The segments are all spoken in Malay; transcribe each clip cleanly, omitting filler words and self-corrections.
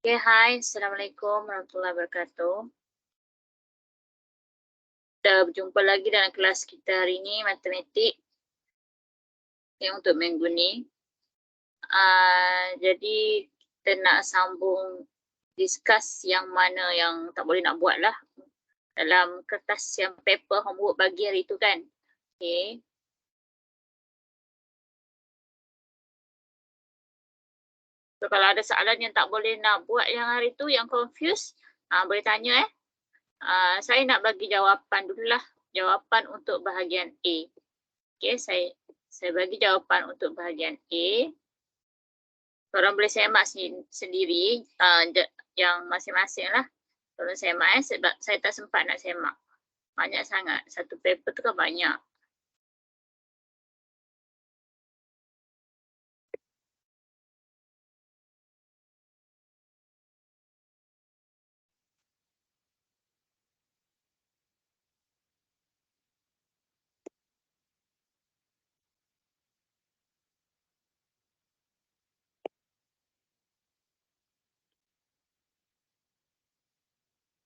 Okay, hai. Assalamualaikum warahmatullahi wabarakatuh. Kita berjumpa lagi dalam kelas kita hari ini, matematik. Okay, untuk minggu ni. Jadi, kita nak sambung discuss yang mana yang tak boleh nak buat lah. Dalam kertas yang paper homework bagi hari tu kan. Okay. So, kalau ada soalan yang tak boleh nak buat yang hari tu, yang confused, boleh tanya saya nak bagi jawapan dululah. Jawapan untuk bahagian A. Okay, saya bagi jawapan untuk bahagian A. Korang boleh semak sendiri yang masing-masing lah. Korang semak sebab saya tak sempat nak semak. Banyak sangat. Satu paper tu kan banyak.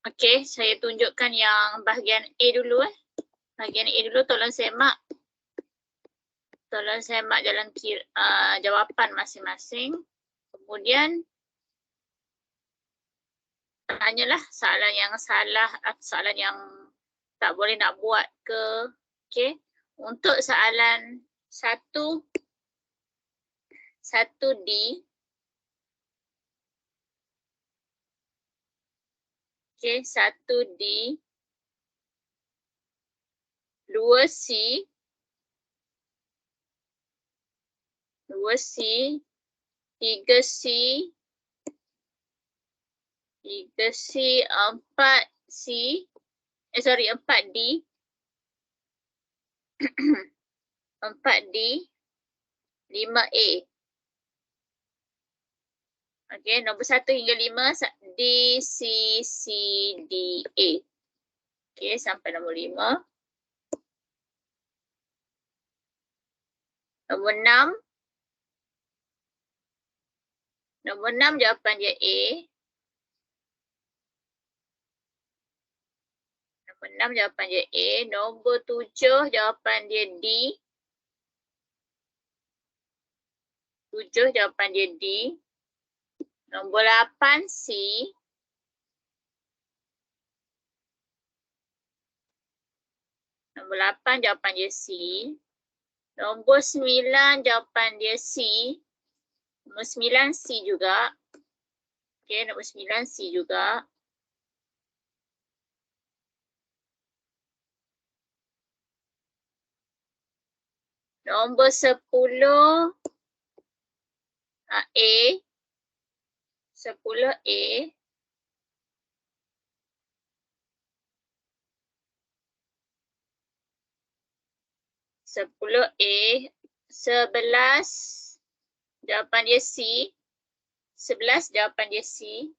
Okey, saya tunjukkan yang bahagian A dulu Bahagian A dulu tolong semak. Tolong semak jawapan masing-masing. Kemudian tanyalah soalan yang salah atau soalan yang tak boleh nak buat ke. Okey. Untuk soalan 1D. Okey, 1D. 2C. 2C. 3C. 3C. 4C. 4D. 4D. 5A. Okey, nombor 1 hingga 5 D, C, C, D, A. Okey, sampai nombor 5. Nombor 6. Nombor 6 jawapan dia A. Nombor 6 jawapan dia A. Nombor 7 jawapan dia D. 7 jawapan dia D. Nombor 8 C. Nombor 8 jawapan dia C. Nombor 9 jawapan dia C. Nombor 9 C juga. Okey, nombor 9 C juga. Nombor 10 A. 10 A. 10 A. 11 jawapan dia C. 11 jawapan dia C.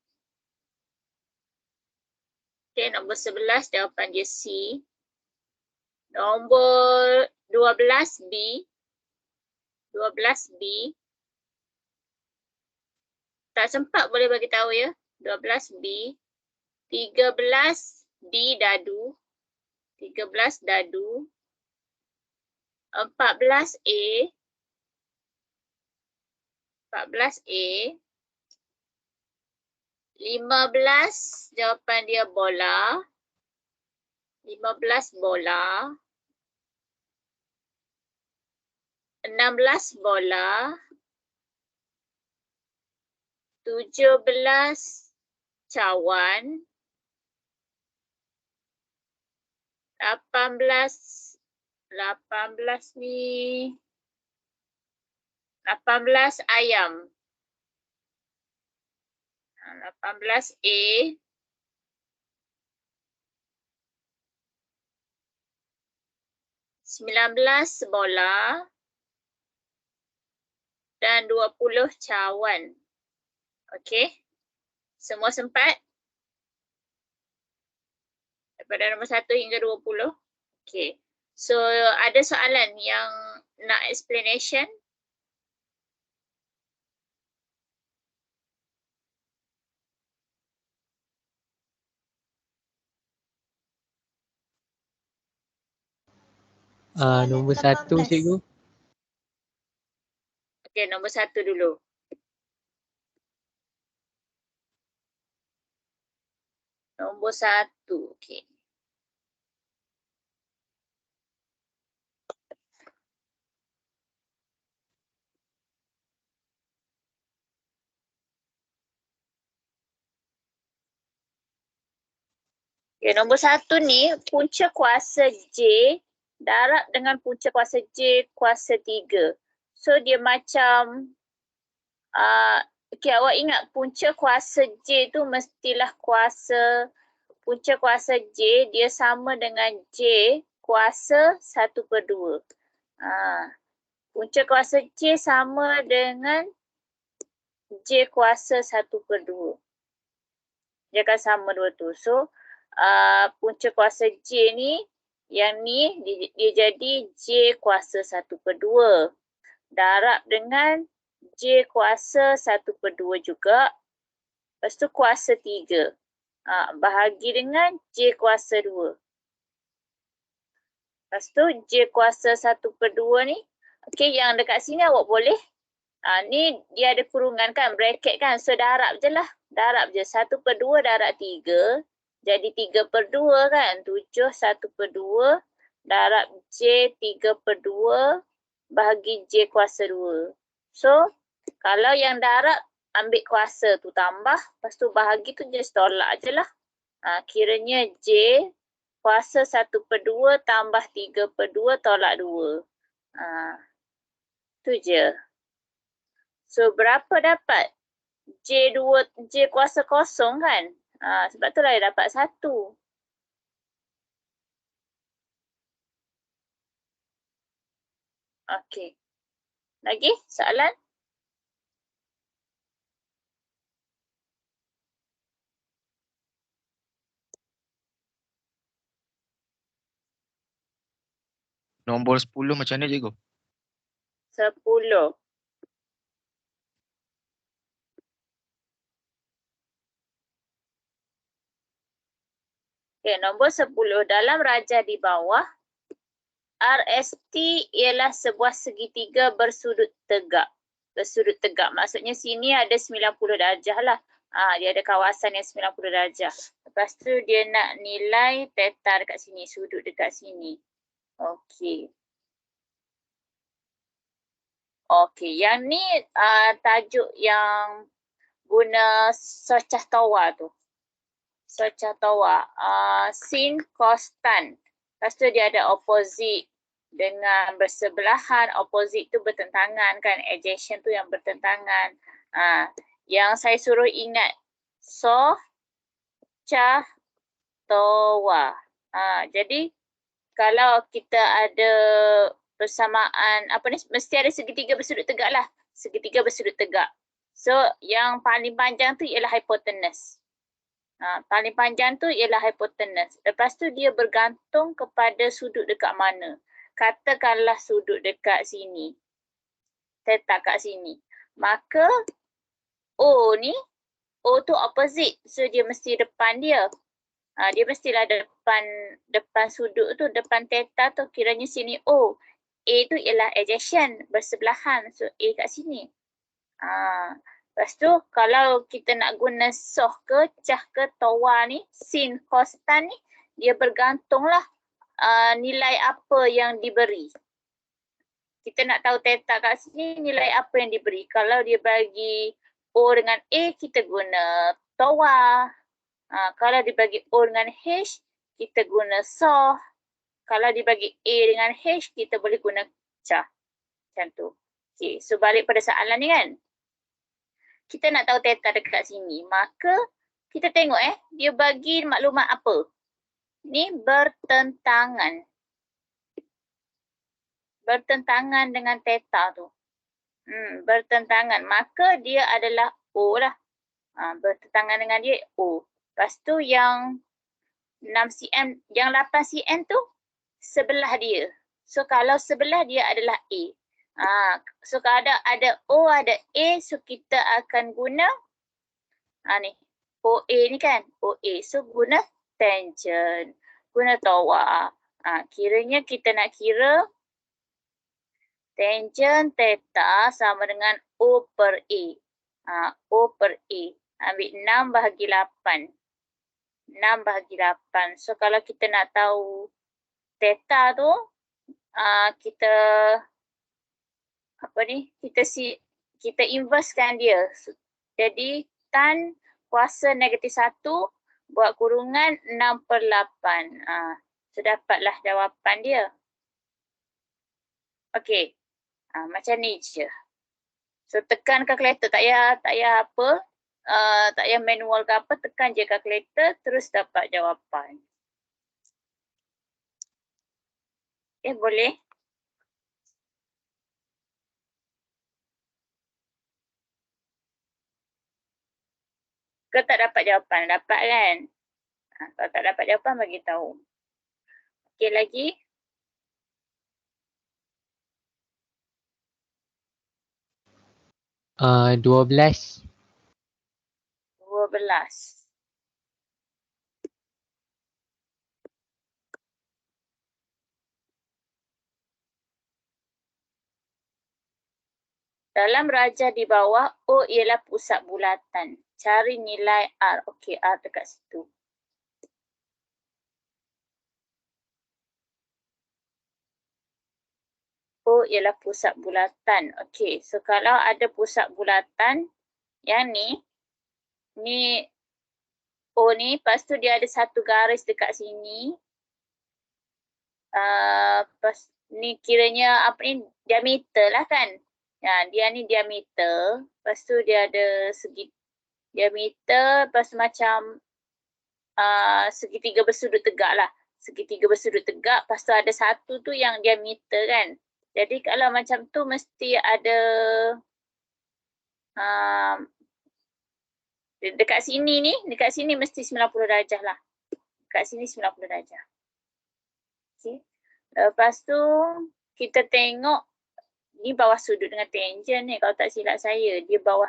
Okey, nombor 11 jawapan dia C. Nombor 12 B. 12 B. Tak sempat boleh bagi tahu ya. 12 B. 13 D dadu. 13 dadu. 14 A. 14 A. 15 jawapan dia bola. 15 bola. 16 bola. 17 cawan. 18 ni 18 ayam. 18 A. 19 bola. Dan 20 cawan. Okey. Semua sempat? Daripada nombor 1 hingga 20. Okey. So, ada soalan yang nak explanation? Nombor 1 cikgu. Okey, nombor 1 dulu. Nombor 1. Okey. Okay, nombor 1 ni, punca kuasa J darab dengan punca kuasa J kuasa 3. So, dia macam, okay, awak ingat punca kuasa J tu mestilah kuasa, punca kuasa J dia sama dengan J kuasa 1/2. Punca kuasa J sama dengan J kuasa 1/2. Dia akan sama dua tu. So, punca kuasa J ni, yang ni dia jadi J kuasa 1/2. Darab dengan J kuasa 1/2 juga. Lepas tu kuasa 3. Bahagi dengan J kuasa 2. Lepas tu J kuasa 1/2 ni. Okay, yang dekat sini awak boleh. Ni dia ada kurungan kan, bracket kan. So darab je lah. Darab je. 1/2 darab 3. Jadi 3/2 kan. 7 1/2 darab J 3/2 bahagi J kuasa 2. So, kalau yang darab, ambil kuasa tu tambah. Lepas tu bahagi tu just tolak je lah. Kiranya J kuasa 1/2 tambah 3/2 tolak 2. Tu je. So, berapa dapat? J kuasa 0 kan? Sebab tu lah dia dapat 1. Okey. Lagi soalan? Nombor 10 macam mana cikgu? 10. Okay, nombor 10. Dalam rajah di bawah, RST ialah sebuah segitiga bersudut tegak. Bersudut tegak. Maksudnya sini ada 90 darjah lah. Dia ada kawasan yang 90 darjah. Lepas tu dia nak nilai theta dekat sini. Sudut dekat sini. Okey. Okey. Yang ni tajuk yang guna Socah Tawa tu. Socah Tawa. Sin, cos, tan. Lepas tu dia ada opposite dengan bersebelahan. Opposite tu bertentangan kan. Adjacent tu yang bertentangan. Yang saya suruh ingat. Socah Tawa. Jadi kalau kita ada persamaan, mesti ada segitiga bersudut tegak lah. Segitiga bersudut tegak. So yang paling panjang tu ialah hypotenuse. Paling panjang tu ialah hypotenuse. Lepas tu dia bergantung kepada sudut dekat mana. Katakanlah sudut dekat sini. Theta kat sini. Maka O ni, O tu opposite. So dia mesti depan dia. Dia mestilah depan sudut tu, depan theta tu, kiranya sini O. A tu ialah adjacent, bersebelahan. So A kat sini. Lepas tu kalau kita nak guna soh ke, cah ke, tawa ni, sin, cos, tan ni, dia bergantunglah nilai apa yang diberi. Kita nak tahu theta kat sini, nilai apa yang diberi. Kalau dia bagi O dengan A, kita guna tawa. Kalau dibagi O dengan H, kita guna soh. Kalau dibagi A dengan H, kita boleh guna cah. Macam tu. Okay, so balik pada soalan ni kan. Kita nak tahu theta dekat sini. Maka kita tengok dia bagi maklumat apa. Ni bertentangan. Bertentangan dengan theta tu. Bertentangan. Maka dia adalah O lah. Bertentangan dengan dia O. Lepas tu yang 6 cm, yang 8 cm tu sebelah dia. So kalau sebelah dia adalah A. So kalau ada O, ada A, so kita akan guna ni OA ni kan, OA. So guna tangent, guna tawa. Kiranya kita nak kira tangent theta sama dengan O per A. O per A. Ambil 6 bahagi 8. 6 bahagi 8. So kalau kita nak tahu theta tu, kita kita inversekan dia. Jadi tan kuasa negatif 1 buat kurungan 6 per 8. So dapatlah jawapan dia. Okey. Macam ni je. So tekan kalkulator, tak payah apa, tak payah manual ke apa, tekan je kalkulator terus dapat jawapan. Boleh? Ke tak dapat jawapan? Dapat kan? Kalau tak dapat jawapan, bagi tahu. Okey lagi? Uh, 12. 12. Dalam rajah di bawah, O ialah pusat bulatan. Cari nilai R. Okey, R dekat situ. O ialah pusat bulatan. Okey, so kalau ada pusat bulatan, yang ni O ni, lepas tu dia ada satu garis dekat sini. Ni kiranya apa ni, diameter lah kan. Dia ni diameter, lepas tu dia ada segi diameter, lepas tu macam segitiga bersudut tegak lah. Segitiga bersudut tegak, lepas tu ada satu tu yang diameter kan. Jadi kalau macam tu mesti ada dekat sini mesti 90 darjah lah. Dekat sini 90 darjah. Okay. Lepas tu kita tengok ni bawah sudut dengan tangent ni. Kalau tak silap saya, dia bawah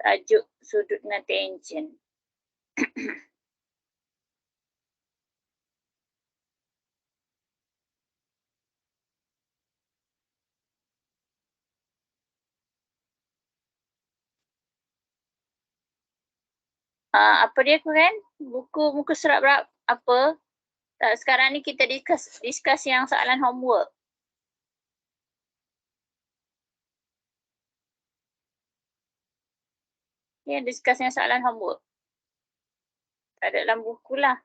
tajuk sudut dengan tangent. Apa dia kan? Muka surat berapa? Apa? Sekarang ni kita discuss yang soalan homework. Ya, discuss yang soalan homework. Tak ada dalam buku lah.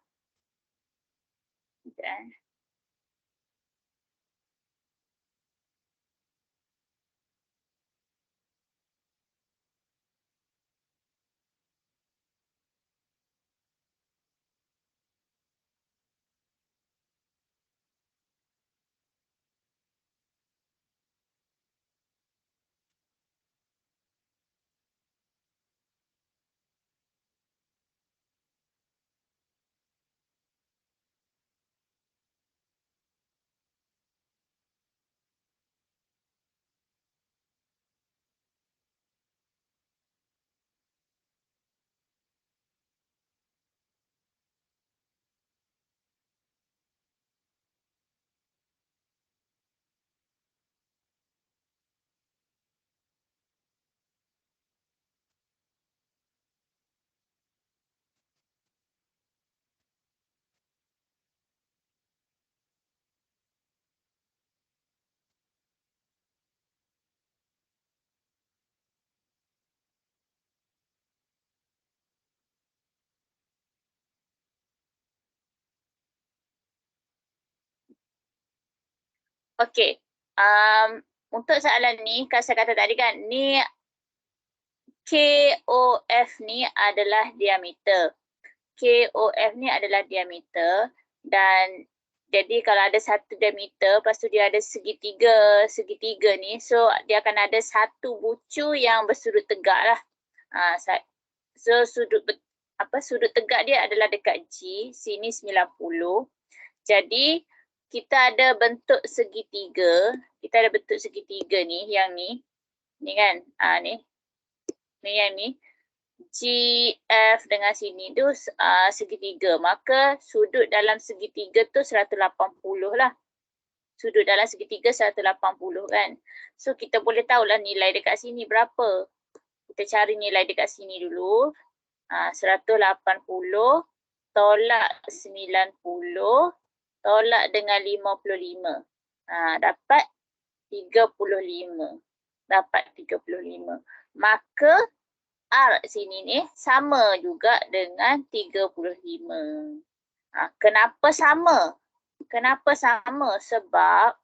Okey. Untuk soalan ni, kan saya kata tadi kan, ni KOF ni adalah diameter. KOF ni adalah diameter dan jadi kalau ada satu diameter, lepas tu dia ada segitiga ni, so dia akan ada satu bucu yang bersudut tegak lah. So sudut tegak dia adalah dekat G, sini 90. Jadi kita ada bentuk segitiga, ni, yang ni kan, ni yang ni. GF dengan sini tu segitiga. Maka sudut dalam segitiga tu 180 lah. Sudut dalam segitiga 180 kan. So kita boleh tahulah nilai dekat sini berapa. Kita cari nilai dekat sini dulu. 180 tolak 90 tolak dengan 55. Dapat 35. Dapat 35. Maka R sini ni sama juga dengan 35. Kenapa sama? Kenapa sama? Sebab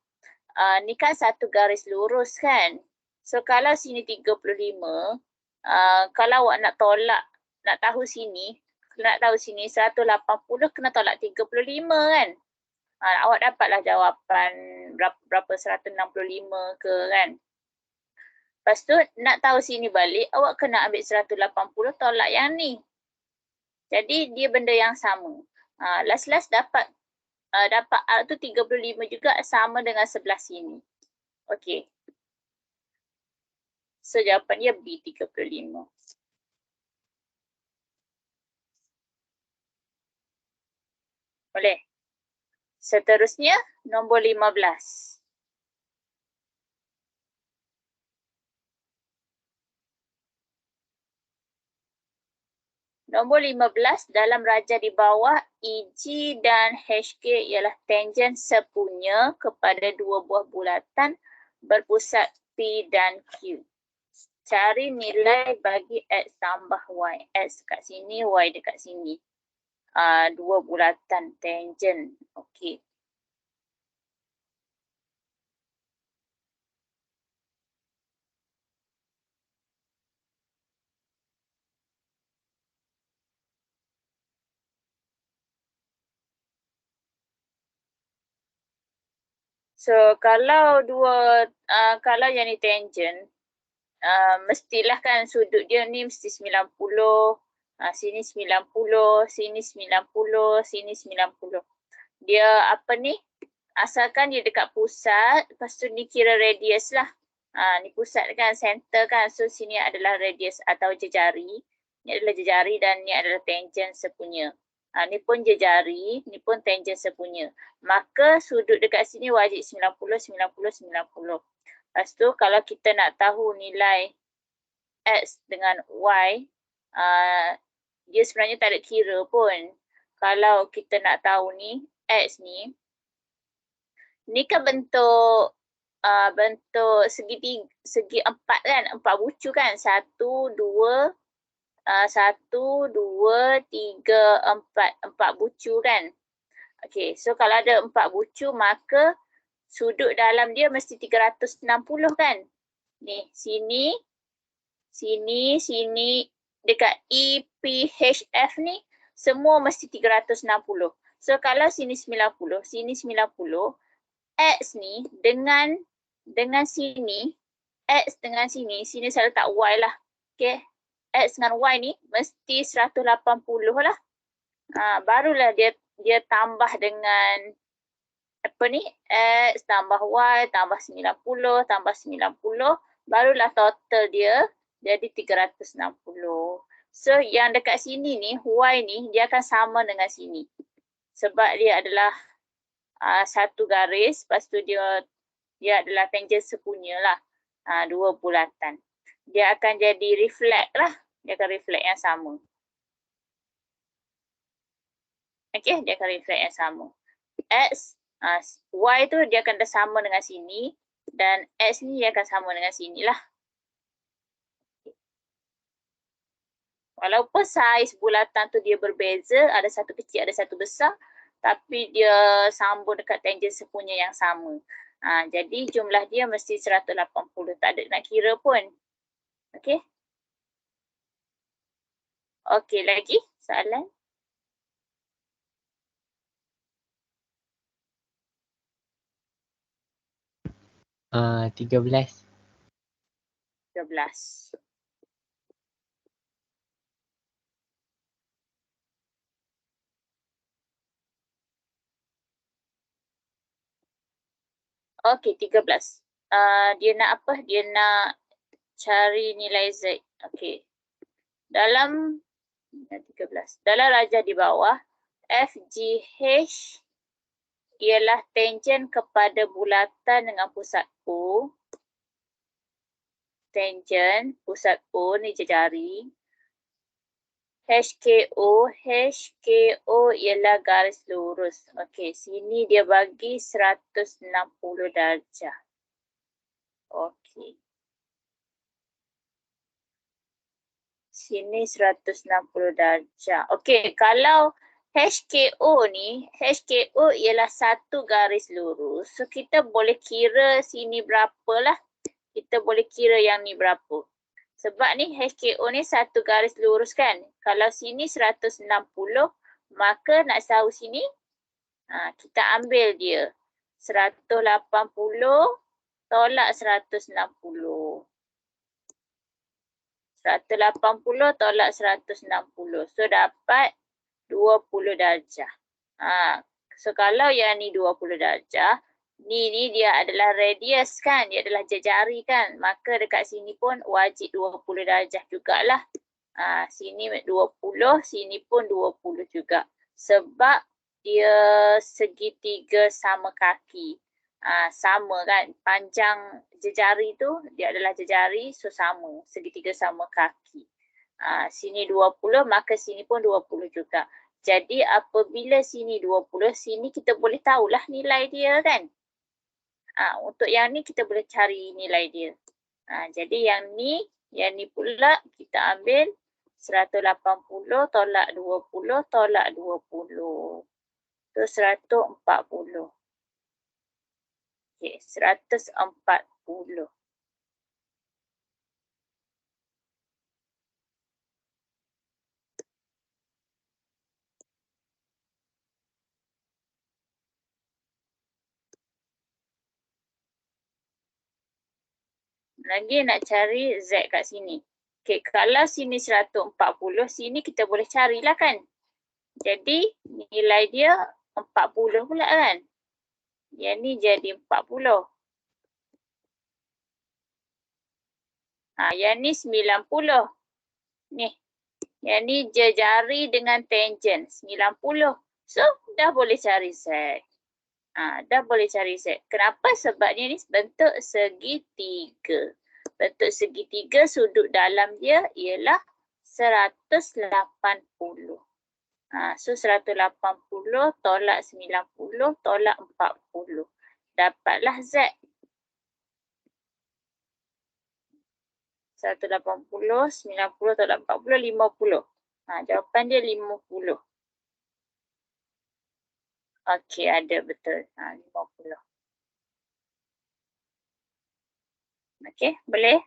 ni kan satu garis lurus kan. So kalau sini 35, kalau awak nak tolak, nak tahu sini 180 kena tolak 35 kan. Awak dapatlah jawapan berapa 165 ke kan. Lepas tu nak tahu sini balik, awak kena ambil 180 tolak yang ni. Jadi dia benda yang sama. Last dapat R tu 35 juga sama dengan sebelah sini. Okey. So jawapan dia B 35. Boleh? Seterusnya nombor 15. Nombor 15 dalam raja di bawah, EG dan HK ialah tangen sepunya kepada dua buah bulatan berpusat P dan Q. Cari nilai bagi X tambah Y. X dekat sini, Y dekat sini. Dua bulatan tangen. Okey. So kalau kalau yang ni tangen, mestilah kan sudut dia ni mesti 90, sini 90, sini 90, sini 90. Dia apa ni? Asalkan dia dekat pusat, lepas tu ni kira radius lah. Ni pusat kan, center kan. So sini adalah radius atau jejari. Ni adalah jejari dan ni adalah tangen sepunya. Ni pun jejari, ni pun tangen sepunya. Maka sudut dekat sini wajib 90, 90, 90. Lepas tu kalau kita nak tahu nilai X dengan Y, dia sebenarnya tak ada kira pun. Kalau kita nak tahu ni, X ni kan bentuk segi empat kan, empat bucu kan, 1, 2, 1, 2, 3, 4, empat bucu kan. Okey, so kalau ada empat bucu maka sudut dalam dia mesti 360 kan. Ni, sini, dekat EPHF ni semua mesti 360. So kalau sini 90, sini 90, X ni dengan sini, X dengan sini saya letak Y lah. Okay. X dengan Y ni mesti 180 lah. Barulah dia tambah dengan apa ni? X tambah Y tambah 90 tambah 90. Barulah total dia jadi 360. So yang dekat sini ni, Y ni dia akan sama dengan sini. Sebab dia adalah satu garis, lepas tu dia adalah tangen sepunya lah. Dua bulatan. Dia akan jadi reflect lah. Dia akan reflect yang sama. Okey, dia akan reflect yang sama. X, Y tu dia akan sama dengan sini. Dan X ni dia akan sama dengan sini lah. Walaupun saiz bulatan tu dia berbeza, ada satu kecil, ada satu besar. Tapi dia sambung dekat tangen sepunya yang sama. Jadi jumlah dia mesti 180. Tak ada nak kira pun. Okey. Okey, lagi soalan? Ah, 13. 13. Okey, 13. Dia nak apa? Dia nak cari nilai Z. Okey. Dalam 13. Dalam rajah di bawah, FGH ialah tangen kepada bulatan dengan pusat O. Tangen, pusat O ni jari. HKO ialah garis lurus. Okey, sini dia bagi 160 darjah. Okey. Sini 160 darjah. Okey, kalau HKO ni, HKO ialah satu garis lurus. So, kita boleh kira sini berapa lah. Kita boleh kira yang ni berapa. Sebab ni HKO ni satu garis lurus kan. Kalau sini 160, maka nak tahu sini, kita ambil dia. 180 tolak 160. 180 tolak 160. So dapat 20 darjah. So kalau yang ni 20 darjah, ni dia adalah radius kan, dia adalah jari kan. Maka dekat sini pun wajib 20 darjah jugalah. Sini 20, sini pun 20 juga. Sebab dia segitiga sama kaki. Sama kan, panjang jejari tu dia adalah jejari, so sama, segitiga sama kaki. Sini 20, maka sini pun 20 juga. Jadi apabila sini 20, sini kita boleh tahulah nilai dia kan. Untuk yang ni kita boleh cari nilai dia. Jadi yang ni pula kita ambil 180 tolak 20 tolak 20. Tu 140. Okey, 140. Lagi nak cari Z kat sini. Okey, kalau sini 140, sini kita boleh carilah kan. Jadi nilai dia 40 pula kan. Yang ni jadi 40. Yang ni 90. Ni. Yang ni jari dengan tangen 90. So dah boleh cari Z. Dah boleh cari Z. Kenapa? Sebab dia ni bentuk segitiga. Bentuk segitiga sudut dalam dia ialah 180. So 180 tolak 90 tolak 40. Dapatlah Z. 180, 90 tolak 40, 50. Jawapan dia 50. Okey, ada betul. 50. Okey, boleh?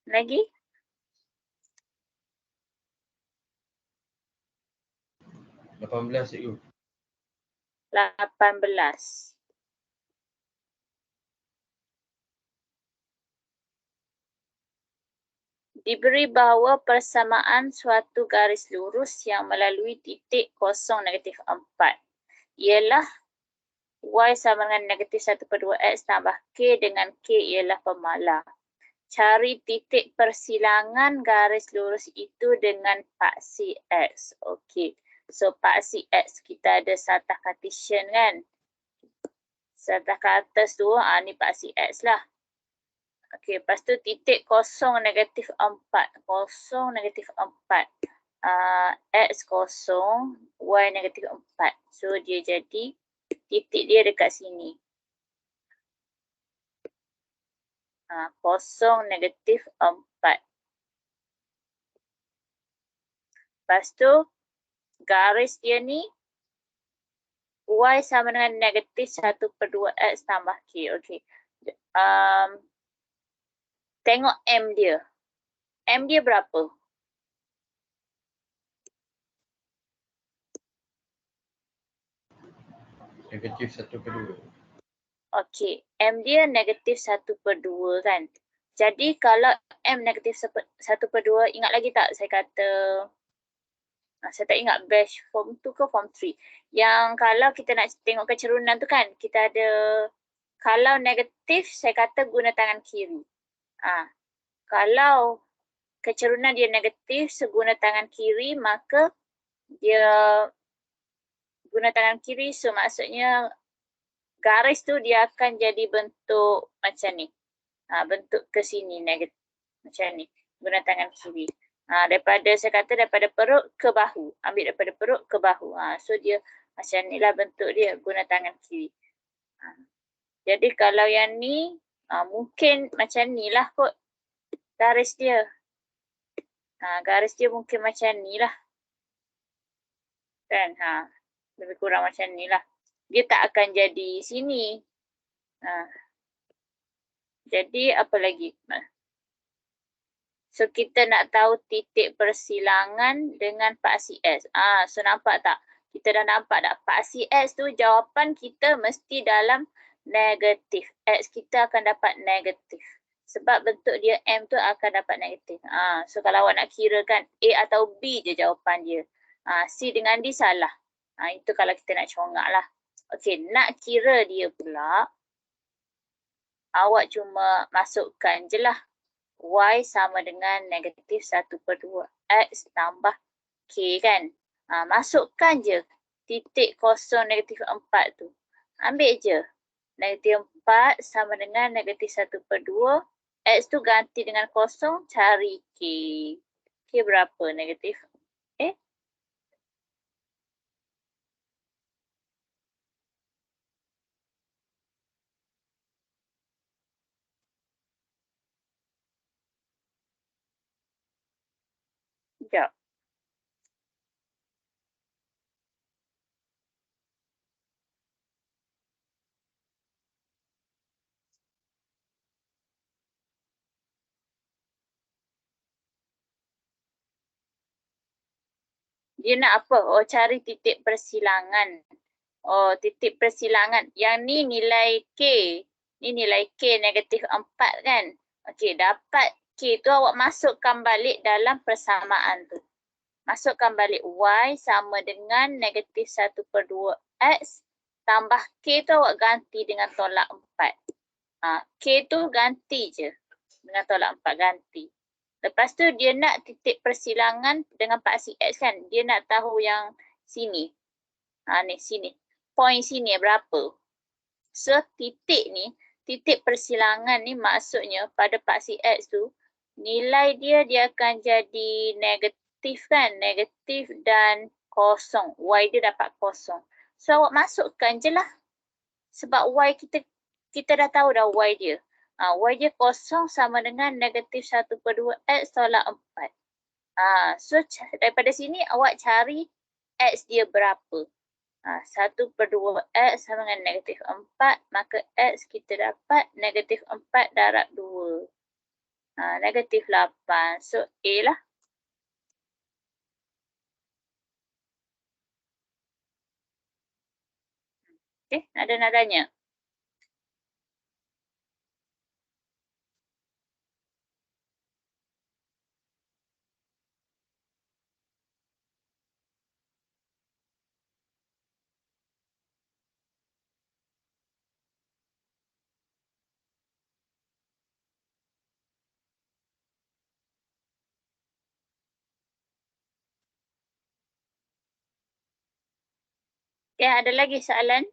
Lagi? Belas cikgu. 18. Diberi bahawa persamaan suatu garis lurus yang melalui titik kosong negatif 4 ialah Y sama dengan negatif 1/2X tambah K dengan K ialah pemalar. Cari titik persilangan garis lurus itu dengan paksi X. Okey. So paksi X kita ada satah Cartesian kan. Satah ke atas tu, ni paksi X lah. Okey, lepas tu titik kosong negatif 4. Kosong negatif 4. X kosong, Y negatif 4. So dia jadi titik dia dekat sini. Kosong negatif 4. Lepas tu garis dia ni Y sama dengan negatif 1/2X tambah K. Okey. Tengok M dia. M dia berapa? Negatif 1/2. Okey. M dia negatif 1/2 kan. Jadi kalau M negatif 1/2, ingat lagi tak saya kata, saya tak ingat batch form 2 ke form 3. Yang kalau kita nak tengok kecerunan tu kan, kita ada Kalau negatif, saya kata guna tangan kiri. Kalau kecerunan dia negatif, seguna tangan kiri, maka dia guna tangan kiri. So maksudnya garis tu dia akan jadi bentuk macam ni. Bentuk ke sini negatif. Macam ni. Guna tangan kiri. Saya kata daripada perut ke bahu. Ambil daripada perut ke bahu. So dia macam ni lah bentuk dia. Guna tangan kiri. Jadi kalau yang ni, mungkin macam ni lah kot. Garis dia. Garis dia mungkin macam ni lah. Kan? Lebih kurang macam ni lah. Dia tak akan jadi sini. Jadi apa lagi? So kita nak tahu titik persilangan dengan paksi S. So nampak tak? Kita dah nampak tak? Paksi S tu jawapan kita mesti dalam negatif. X kita akan dapat negatif. Sebab bentuk dia M tu akan dapat negatif. So kalau awak nak kira kan A atau B je jawapan dia. C dengan D salah. Itu kalau kita nak congak lah. Okey, nak kira dia pula. Awak cuma masukkan je lah. Y sama dengan negatif 1/2 X tambah K kan. Masukkan je titik kosong negatif 4 tu. Ambil je. Negatif 4 sama dengan negatif 1/2. X tu ganti dengan kosong, cari K. K berapa? Negatif. Sekejap. Dia nak apa? Cari titik persilangan. Titik persilangan. Yang ni nilai K. Ni nilai K negatif 4 kan? Okey, dapat K tu awak masukkan balik dalam persamaan tu. Masukkan balik Y sama dengan negatif 1/2 X tambah K tu awak ganti dengan tolak 4. K tu ganti je. Dengan tolak 4 ganti. Lepas tu dia nak titik persilangan dengan paksi X kan. Dia nak tahu yang sini. Ni sini. Point sini berapa. So titik ni, titik persilangan ni maksudnya pada paksi X tu, nilai dia akan jadi negatif kan. Negatif dan kosong. Y dia dapat kosong. So awak masukkan je lah. Sebab Y kita dah tahu dah Y dia. Y dia kosong sama dengan negatif 1/2 X tolak 4. So daripada sini awak cari X dia berapa. 1/2 X sama dengan negatif 4. Maka X kita dapat negatif 4 darab 2. Negatif 8. So A lah. Okay, ada nadanya. Okay, ada lagi soalan?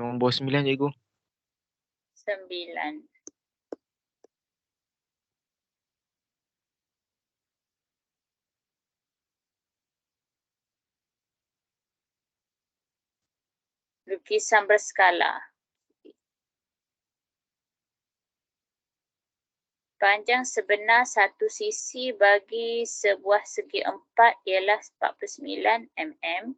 Nombor 9 cikgu. 9. Lukisan berskala. Panjang sebenar satu sisi bagi sebuah segi 4 ialah 49 mm.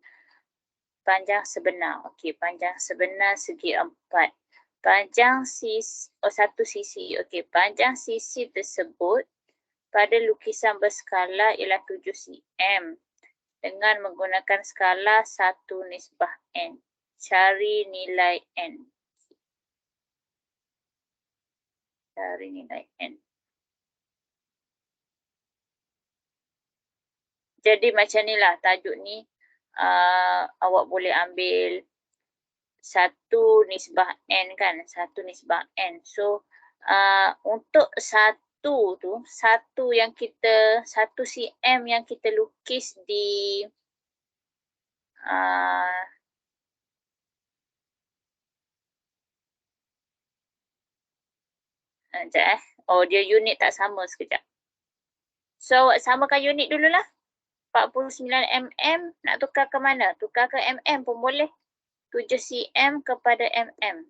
Panjang sebenar. Okey, panjang sebenar segi 4. Panjang satu sisi. Okey, panjang sisi tersebut pada lukisan berskala ialah 7 cm dengan menggunakan skala 1/n. Cari nilai n. Cari nilai n. Jadi macam ni lah tajuk ni. Awak boleh ambil 1 nisbah N kan. 1 nisbah N. So untuk 1 tu, 1 yang kita, 1 cm yang kita lukis di sekejap Oh, dia unit tak sama sekejap. So, awak samakan unit dululah. 49 mm nak tukar ke mana? Tukar ke mm pun boleh. 7 cm kepada mm.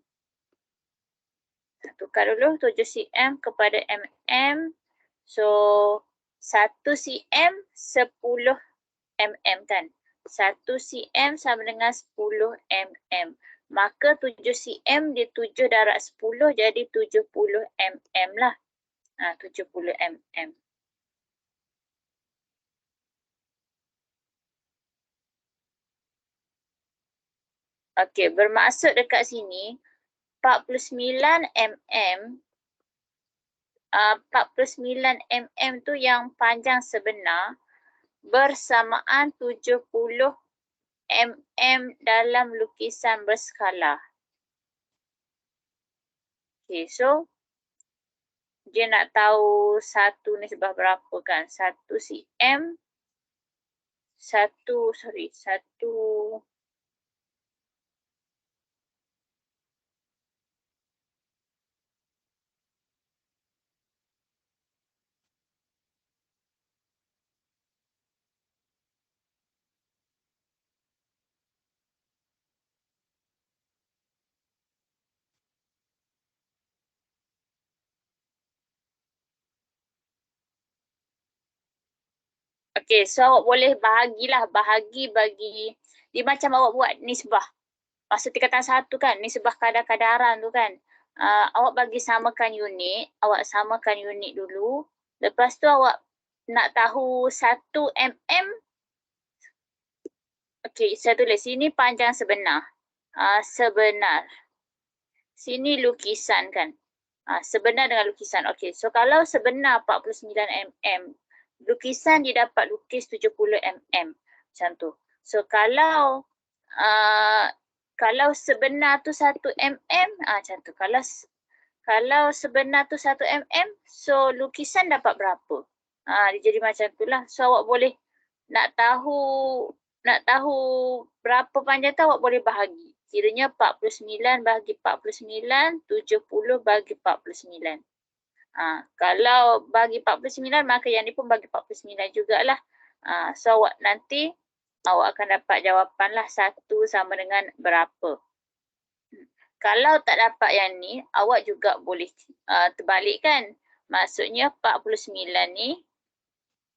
Tukar dulu 7 cm kepada mm. So, 1 cm 10 mm kan. 1 cm sama dengan 10 mm. Maka 7 cm dia 7 darab 10 jadi 70 mm lah. 70 mm. Okey, bermaksud dekat sini 49 mm 49 mm tu yang panjang sebenar bersamaan 70 mm dalam lukisan berskala. Okey, so dia nak tahu 1 nisbah berapa kan? 1 cm 1 Okey, so awak boleh bahagi dia macam awak buat nisbah. Masa tingkatan 1 kan, nisbah kadar-kadaran tu kan. Awak bagi samakan unit, dulu. Lepas tu awak nak tahu 1 mm. Okey, saya tulis sini panjang sebenar. Sebenar. Sini lukisan kan. Sebenar dengan lukisan. Okey, so kalau sebenar 49 mm, lukisan dia dapat lukis 70 mm. Macam tu. So kalau sebenar tu 1 mm, macam tu. Kalau sebenar tu 1 mm, so lukisan dapat berapa? Dia jadi macam tu lah. So awak boleh nak tahu berapa panjang tu awak boleh bahagi. Kiranya 49 bahagi 49, 70 bahagi 49. Kalau bagi 49 maka yang ni pun bagi 49 jugalah. So awak nanti awak akan dapat jawapan lah 1 sama dengan berapa. Kalau tak dapat yang ni, awak juga boleh terbalikkan. Maksudnya 49 ni,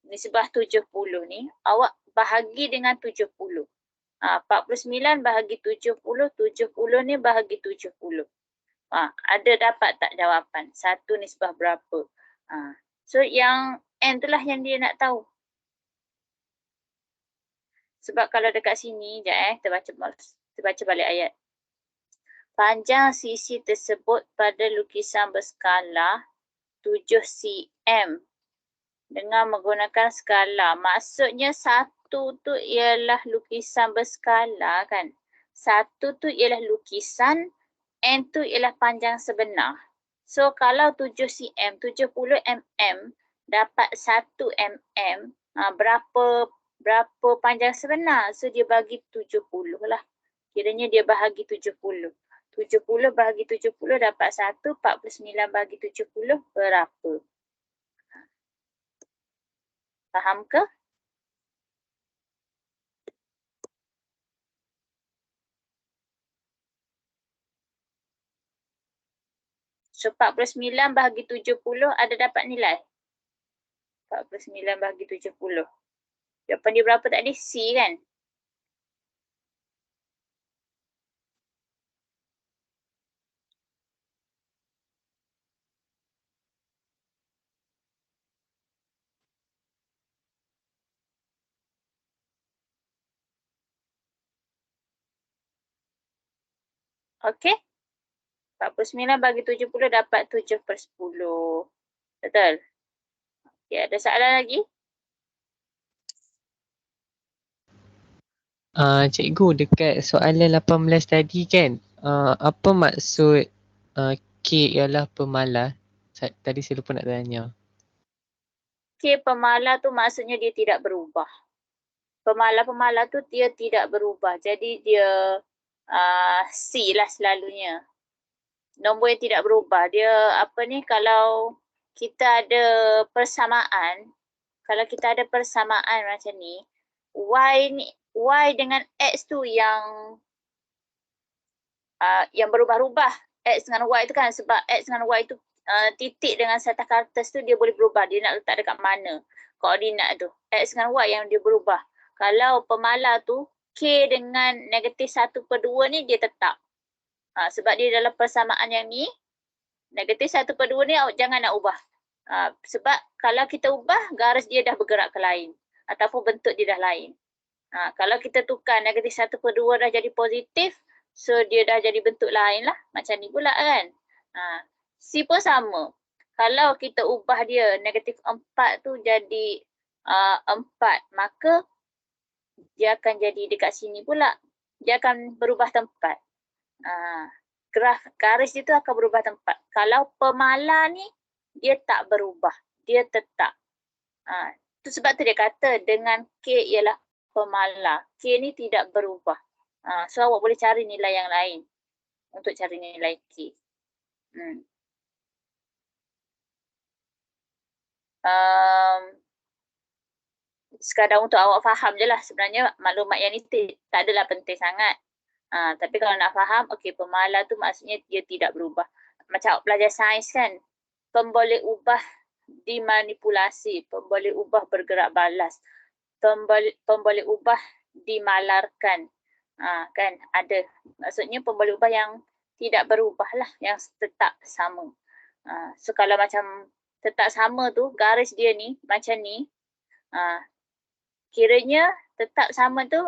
nisbah 70 ni, awak bahagi dengan 70. 49 bahagi 70, 70 ni bahagi 70. Ada dapat tak jawapan? 1 nisbah berapa? So yang N tu lah yang dia nak tahu. Sebab kalau dekat sini, terbaca balik ayat. Panjang sisi tersebut pada lukisan berskala 7 cm dengan menggunakan skala. Maksudnya 1 tu ialah lukisan berskala kan. 1 tu ialah lukisan, N tu ialah panjang sebenar. So kalau 7 cm, 70 mm dapat 1 mm, berapa panjang sebenar? So dia bagi 70 lah. Kiranya dia bahagi 70. 70 bahagi 70 dapat 1, 49 bahagi 70 berapa? Faham ke? So 49 bahagi 70 ada dapat nilai? 49 bahagi 70. Jawapan dia berapa tadi? C kan? Okey. 49 bagi 70 dapat 7/10. Betul? Okey, ada soalan lagi? Cikgu, dekat soalan 18 tadi kan, apa maksud K ialah pemalas? Tadi saya lupa nak tanya. K pemalas tu maksudnya dia tidak berubah. Pemalas tu dia tidak berubah. Jadi dia C lah selalunya. Nombor yang tidak berubah. Dia apa ni, kalau kita ada persamaan, macam ni, Y dengan X tu yang berubah-ubah. X dengan Y tu kan, sebab X dengan Y tu titik dengan serta kartes tu dia boleh berubah. Dia nak letak dekat mana koordinat tu. X dengan Y yang dia berubah. Kalau pemalas tu, K dengan -1/2 ni dia tetap. Sebab dia dalam persamaan yang ni, -1/2 ni jangan nak ubah. Sebab kalau kita ubah, garis dia dah bergerak ke lain. Ataupun bentuk dia dah lain. Kalau kita tukar -1/2 dah jadi positif, so dia dah jadi bentuk lain lah. Macam ni pula kan. C pun sama. Kalau kita ubah dia -4 tu jadi 4, maka dia akan jadi dekat sini pula. Dia akan berubah tempat. Garis dia tu akan berubah tempat. Kalau pemalas ni, dia tak berubah. Dia tetap. Tu sebab tu dia kata dengan K ialah pemalas. K ni tidak berubah. So awak boleh cari nilai yang lain untuk cari nilai K. Sekadar untuk awak faham je lah. Sebenarnya maklumat yang ni tak adalah penting sangat. Tapi kalau nak faham, okey, pemalas tu maksudnya dia tidak berubah. Macam awak belajar sains kan, pemboleh ubah dimanipulasi, pemboleh ubah bergerak balas, pemboleh ubah dimalarkan. Kan ada. Maksudnya pemboleh ubah yang tidak berubah lah, yang tetap sama. So kalau macam tetap sama tu, garis dia ni macam ni, kiranya tetap sama tu,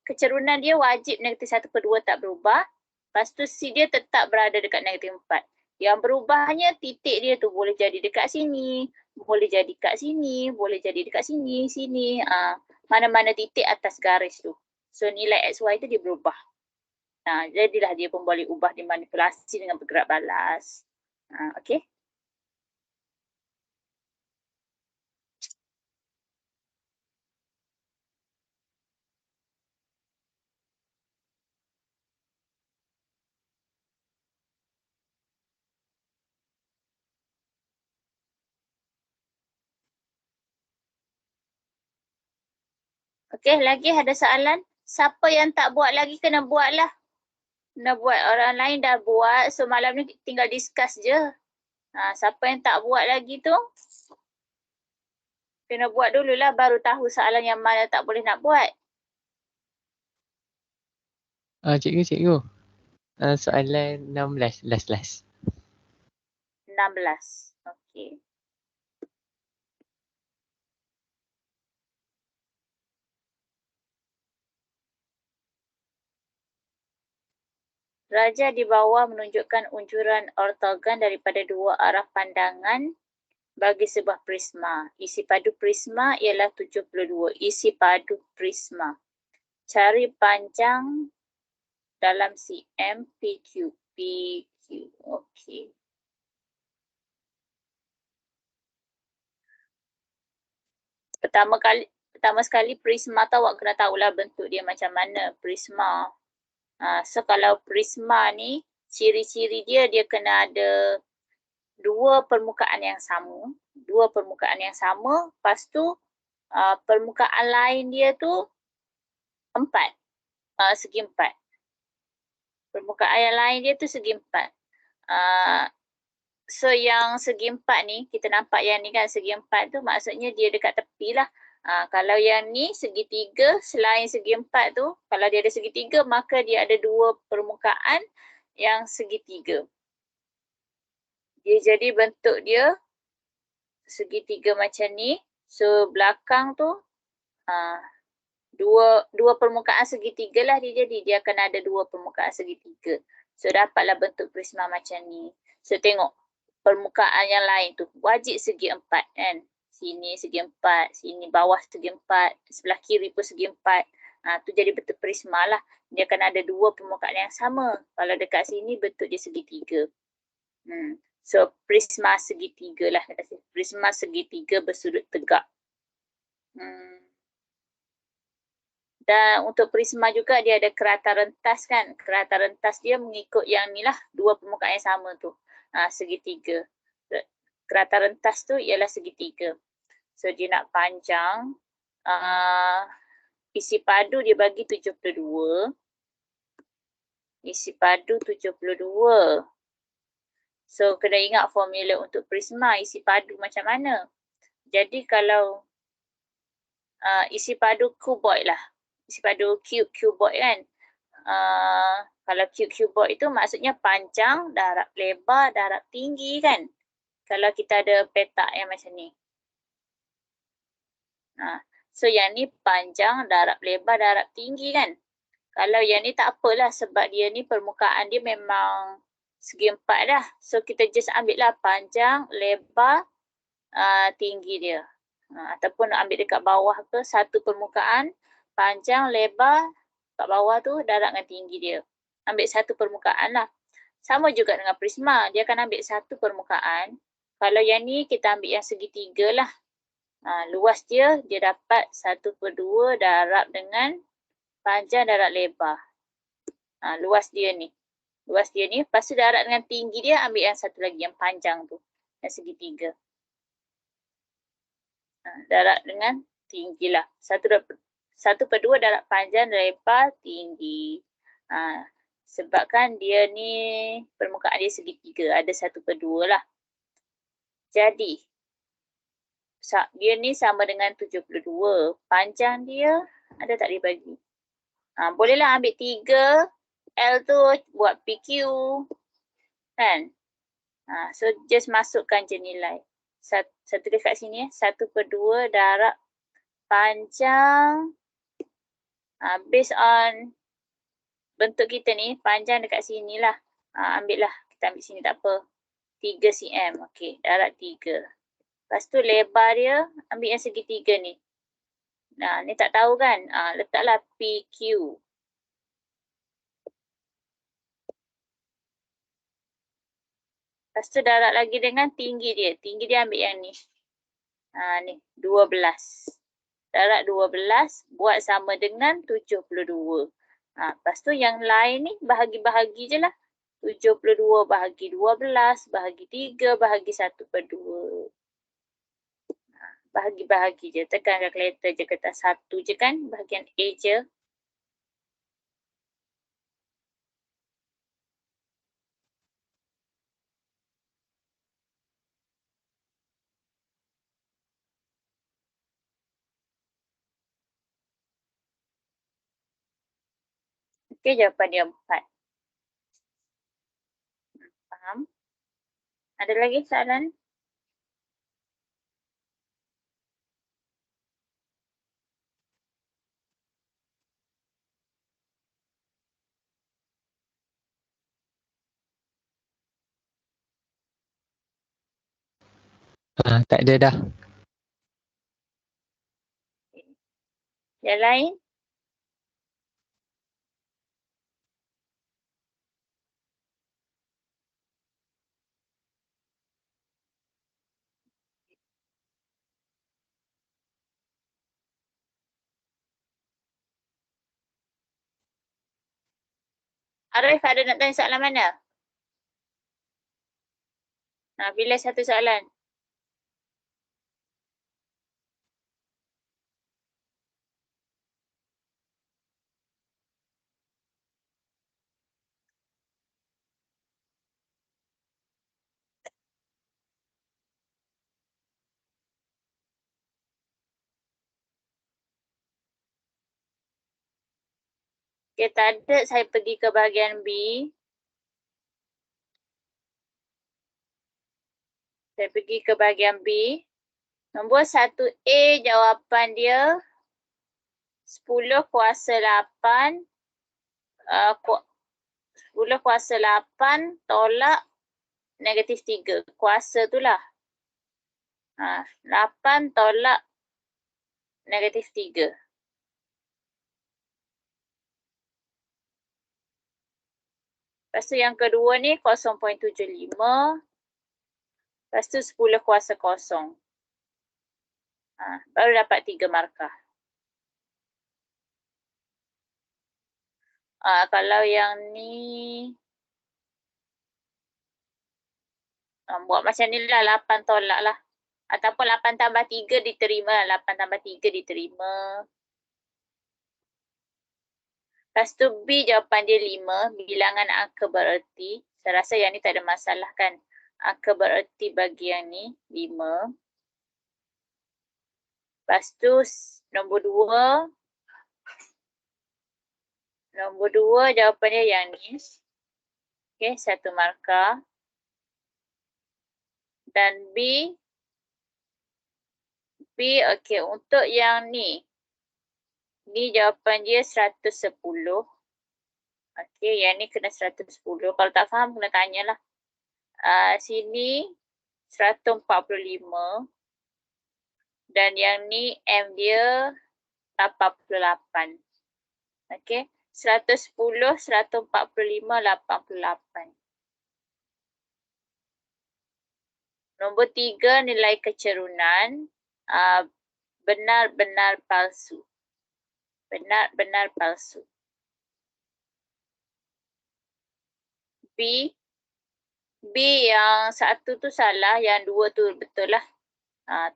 kecerunan dia wajib -1/2 tak berubah. Lepas tu C dia tetap berada dekat -4. Yang berubahnya titik dia tu boleh jadi dekat sini, boleh jadi dekat sini, boleh jadi dekat sini, sini. Mana-mana titik atas garis tu. So nilai XY tu dia berubah. Jadilah dia pun boleh ubah dimanipulasi dengan bergerak balas. Okey. Okey, lagi ada soalan? Siapa yang tak buat lagi kena buatlah. Kena buat, orang lain dah buat. So malam ni tinggal discuss je. Siapa yang tak buat lagi tu, kena buat dululah baru tahu soalan yang mana tak boleh nak buat. Cikgu. Soalan 16, last. 16. Okey. Raja di bawah menunjukkan unjuran ortogon daripada dua arah pandangan bagi sebuah prisma. Isi padu prisma ialah 72. Isi padu prisma. Cari panjang dalam cm PQ. Okey. Pertama sekali prisma tu awak kena tahulah bentuk dia macam mana. Prisma. So kalau prisma ni, ciri-ciri dia kena ada dua permukaan yang sama. Lepas tu permukaan lain dia tu 4. Segi 4. Permukaan yang lain dia tu segi 4. So yang segi 4 ni, kita nampak yang ni kan, segi 4 tu maksudnya dia dekat tepi lah. Kalau yang ni segitiga, selain segi 4 tu, kalau dia ada segitiga, maka dia ada dua permukaan yang segitiga. Dia jadi bentuk dia segitiga macam ni. So belakang tu dua permukaan segitiga lah dia jadi. Dia akan ada dua permukaan segitiga. So dapatlah bentuk prisma macam ni. So tengok permukaan yang lain tu wajib segi 4 kan. Sini segi 4, sini bawah segi 4, sebelah kiri pun segi 4. Tu jadi bentuk prisma lah. Dia akan ada dua permukaan yang sama. Kalau dekat sini bentuk dia segitiga. So prisma segitiga lah. Prisma segitiga bersudut tegak. Dan untuk prisma juga dia ada kerata rentas kan. Kerata rentas dia mengikut yang ni lah. Dua permukaan yang sama tu. Segitiga. Kerata rentas tu ialah segitiga. So dia nak panjang. Isi padu dia bagi 72. Isi padu 72. So kena ingat formula untuk prisma isi padu macam mana. Jadi kalau isi padu cuboid lah. Isi padu cuboid kan. Kalau cuboid itu maksudnya panjang, darab lebar, darab tinggi kan. Kalau kita ada petak yang macam ni. So yang ni panjang, darab lebar, darab tinggi kan. Kalau yang ni tak apalah sebab dia ni permukaan dia memang segi empat dah. So kita just ambil lah panjang, lebar, tinggi dia. Ataupun ambil dekat bawah ke satu permukaan, panjang, lebar, kat bawah tu darab dengan tinggi dia. Ambil satu permukaan lah. Sama juga dengan prisma, dia akan ambil satu permukaan. Kalau yang ni kita ambil yang segitiga lah. Luas dia dapat 1/2 darab dengan panjang darab lebar. Luas dia ni. Luas dia ni. Lepas tu darab dengan tinggi dia ambil yang satu lagi yang panjang tu. Yang segitiga. Darab dengan tinggi lah. 1/2 darab panjang lebar tinggi. Sebabkan dia ni permukaan dia segitiga. Ada 1/2 lah. Jadi dia ni sama dengan 72. Panjang dia ada tak dia bagi? Bolehlah ambil 3. L tu buat PQ. Kan? So just masukkan je nilai. Satu dekat sini 1/2 darab panjang. Based on bentuk kita ni, panjang dekat sini lah. Ambil lah. Kita ambil sini tak apa. 3 cm. Okey, darab 3. Lepas tu lebar dia, ambil yang segitiga ni. Ni tak tahu kan? Letaklah PQ. Lepas tu darab lagi dengan tinggi dia. Tinggi dia ambil yang ni. Ni, 12. Darab 12 buat sama dengan 72. Lepas tu yang lain ni bahagi-bahagi je lah. 72 bahagi 12, bahagi 3, bahagi 1/2. Bahagi-bahagi je. Tekan kalkulator je kata 1 je kan. Bahagian A je. Okey, jawapan dia 4. Faham? Ada lagi soalan? Tak ada dah. Yang lain? Arif ada nak tanya soalan mana? Pilih satu soalan. Okay, tak ada. Saya pergi ke bahagian B. Saya pergi ke bahagian B. Nombor 1A jawapan dia 10 kuasa 8. 10 kuasa 8 tolak negatif 3. Kuasa tu lah. 8 tolak negatif 3. Lepas tu yang kedua ni 0.75. Lepas tu 10 kuasa kosong. Baru dapat 3 markah. Kalau yang ni buat macam ni lah, 8 tolak lah. Ataupun 8 tambah 3 diterima, 8 tambah 3 diterima. Lepas tu B jawapan dia 5, bilangan angka bererti. Saya rasa yang ni tak ada masalah kan. Angka bererti bagi yang ni 5. Lepas tu nombor 2. Nombor 2 jawapan dia yang ni. Okey, 1 markah. Dan B, okey, untuk yang ni. Ni jawapan dia 110. Okey, yang ni kena 110. Kalau tak faham, kena tanyalah. Sini 145. Dan yang ni M dia 88. Okey, 110, 145, 88. Nombor 3, nilai kecerunan. Benar-benar palsu. Benar-benar palsu. B yang 1 tu salah, yang 2 tu betul lah.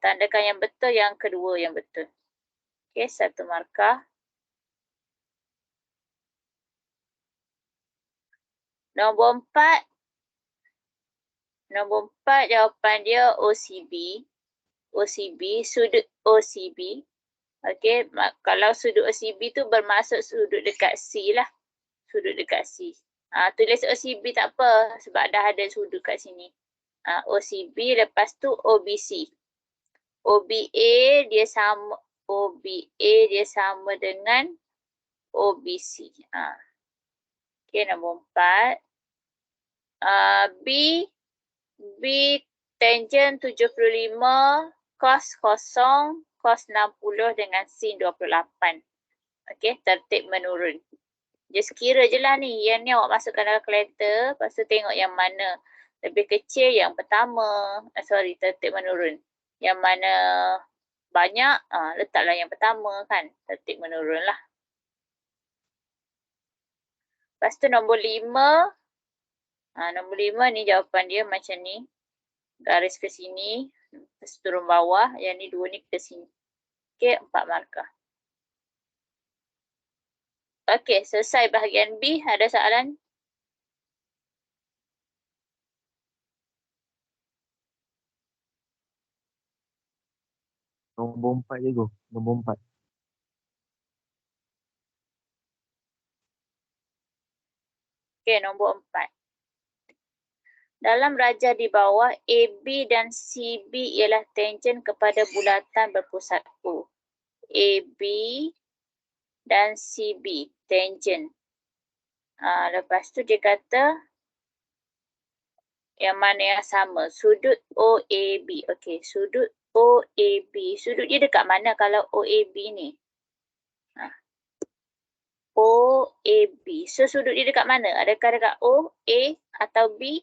Tandakan yang betul, yang kedua yang betul. Okey, 1 markah. Nombor 4. Nombor 4 jawapan dia OCB. OCB, sudut OCB. Okey, kalau sudut OCB tu bermaksud sudut dekat C lah. Sudut dekat C. Tulis OCB tak apa sebab dah ada sudut kat sini. OCB, lepas tu OBC. OBA dia sama dengan OBC. Okey, nombor 4. B tangent 75, cos kosong, cos 60 dengan sin 28. Okey, tertib menurun. Just kira je lah ni. Yang ni awak masukkan dalam kalkulator. Lepas tu tengok yang mana lebih kecil, yang pertama. Tertib menurun. Yang mana banyak, letaklah yang pertama kan. Tertib menurun lah. Lepas tu nombor 5. Nombor 5 ni jawapan dia macam ni. Garis ke sini. Lepas turun bawah. Yang ni 2 ni ke sini. Okey, 4 markah. Okey, selesai bahagian B. Ada soalan? Nombor 4 je, Go. Nombor 4. Okey, nombor 4. Dalam rajah di bawah, AB dan CB ialah tangent kepada bulatan berpusat O. AB dan CB, tangent. Lepas tu dia kata, yang mana yang sama? Sudut OAB. Okey, sudut OAB. Sudut dia dekat mana kalau OAB ni? OAB. So, sudut dia dekat mana? Adakah dekat O, A atau B?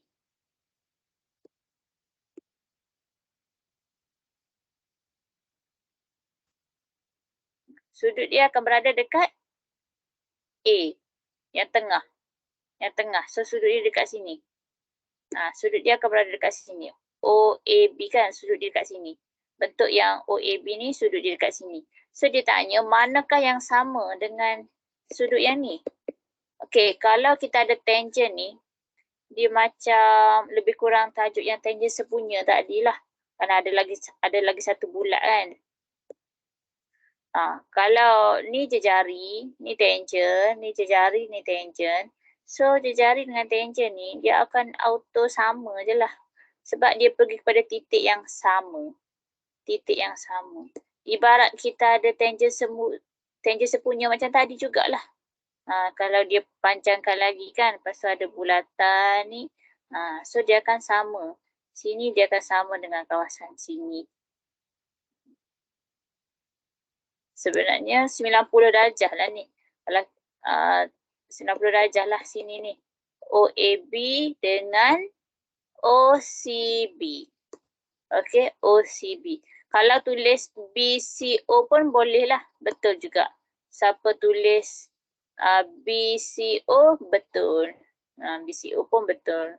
Sudut dia akan berada dekat A. Yang tengah. Yang tengah. So, sudut dia dekat sini. Sudut dia akan berada dekat sini. OAB kan sudut dia dekat sini. Bentuk yang OAB ni sudut dia dekat sini. So, dia tanya manakah yang sama dengan sudut yang ni? Okey, kalau kita ada tangent ni, dia macam lebih kurang tajuk yang tangent sepunya tadilah. Kerana ada lagi satu bulat kan. Kalau ni jejari, ni tangent, ni jejari, ni tangent. So, jejari dengan tangent ni, dia akan auto sama je lah. Sebab dia pergi kepada titik yang sama. Titik yang sama. Ibarat kita ada tangent sepunya macam tadi jugalah. Kalau dia panjangkan lagi kan, lepas tu ada bulatan ni. So, dia akan sama. Sini dia akan sama dengan kawasan sini. Sebenarnya 90 darjah lah ni. Kalau 90 darjah lah sini ni. OAB dengan OCB. Okey, OCB. Kalau tulis BCO pun boleh lah. Betul juga. Siapa tulis BCO, betul. BCO pun betul.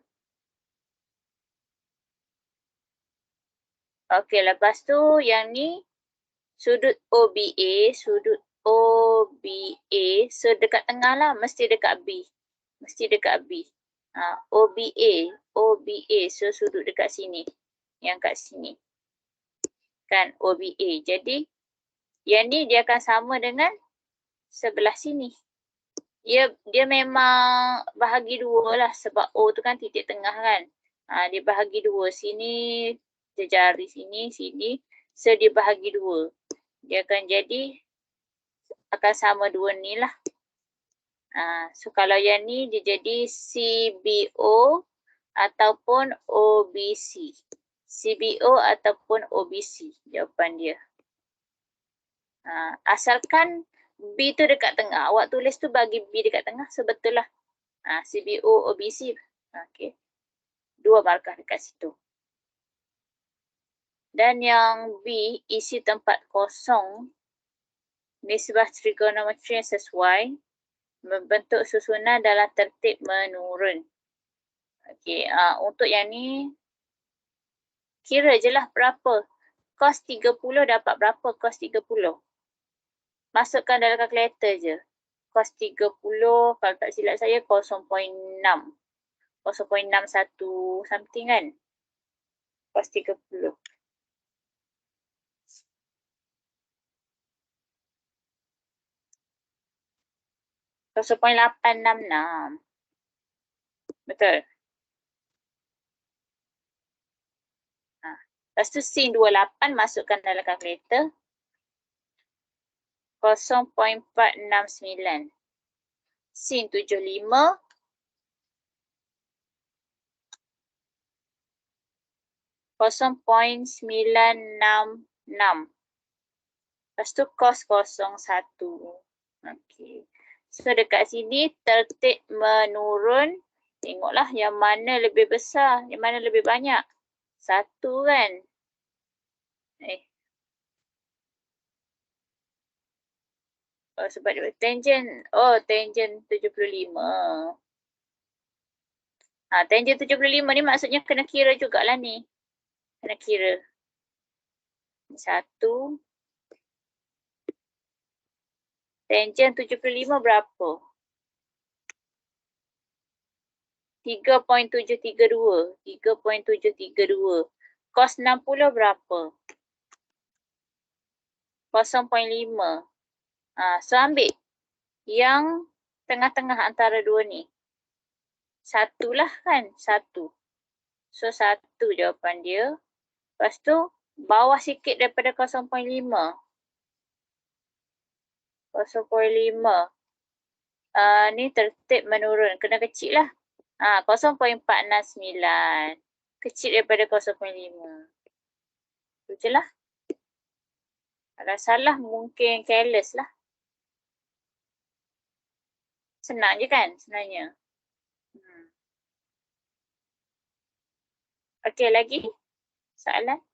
Okey, lepas tu yang ni sudut OBA, sudut OBA sedekat tengah lah, mesti dekat B. Mesti dekat B. OBA, so sudut dekat sini. Yang kat sini. Kan, OBA. Jadi, yang ni dia akan sama dengan sebelah sini. Dia memang bahagi dua lah sebab O tu kan titik tengah kan. Dia bahagi dua. Sini, jari sini, sini. So, dia bahagi dua. Dia akan jadi, akan sama dua ni lah. So, kalau yang ni dia jadi CBO ataupun OBC. CBO ataupun OBC jawapan dia. Asalkan B tu dekat tengah. Awak tulis tu bagi B dekat tengah, sebetul lah. CBO, OBC. Okay. 2 markah dekat situ. Dan yang B, isi tempat kosong. Nisbah trigonometri yang sesuai. Membentuk susunan dalam tertib menurun. Okay. Untuk yang ni, kira je lah berapa. Cos 30 dapat berapa cos 30? Masukkan dalam kalkulator je. Cos 30, kalau tak silap saya 0.6. 0.61 something kan? Cos 30. .866. Betul? Lepas tu sin 28 masukkan dalam kalkulator. 0.469. Sin 75. 0.966. Lepas tu cos 01. Okey. So dekat sini tertib menurun. Tengoklah yang mana lebih besar, yang mana lebih banyak. 1 kan? Sebab dia tangent. Tangent 75. Tangent 75 ni maksudnya kena kira jugalah ni. Kena kira. 1. Tangent 75 berapa? 3.732. 3.732. Cos 60 berapa? 0.5. So ambil yang tengah-tengah antara dua ni. 1 lah kan? 1. So 1 jawapan dia. Lepas tu bawah sikit daripada 0.5. 0.5. Ni tertib menurun. Kena kecil lah. 0.469. Kecil daripada 0.5. Itu je lah. Kalau salah mungkin careless lah. Senang je kan sebenarnya. Okey, lagi soalan?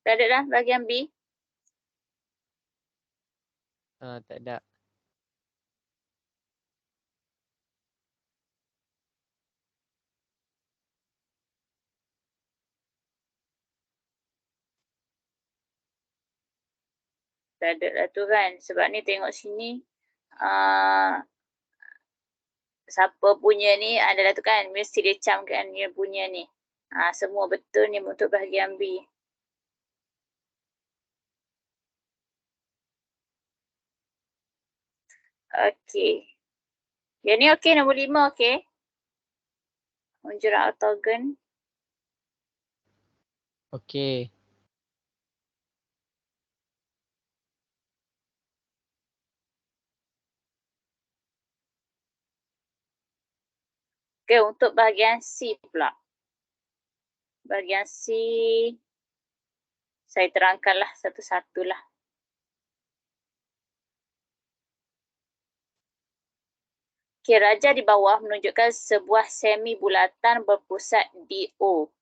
Tak ada lah bahagian B. Tak ada. Tak ada lah tu kan. Sebab ni tengok sini. Siapa punya ni adalah tu kan. Mesti dia camkan dia punya ni. Semua betul ni untuk bahagian B. Okey. Yang ni okey, nombor 5 okey. Unjuran ortogon. Okey. Okey, untuk bahagian C pula. Bahagian C, saya terangkanlah satu-satulah. Okey, raja di bawah menunjukkan sebuah semi bulatan berpusat di O.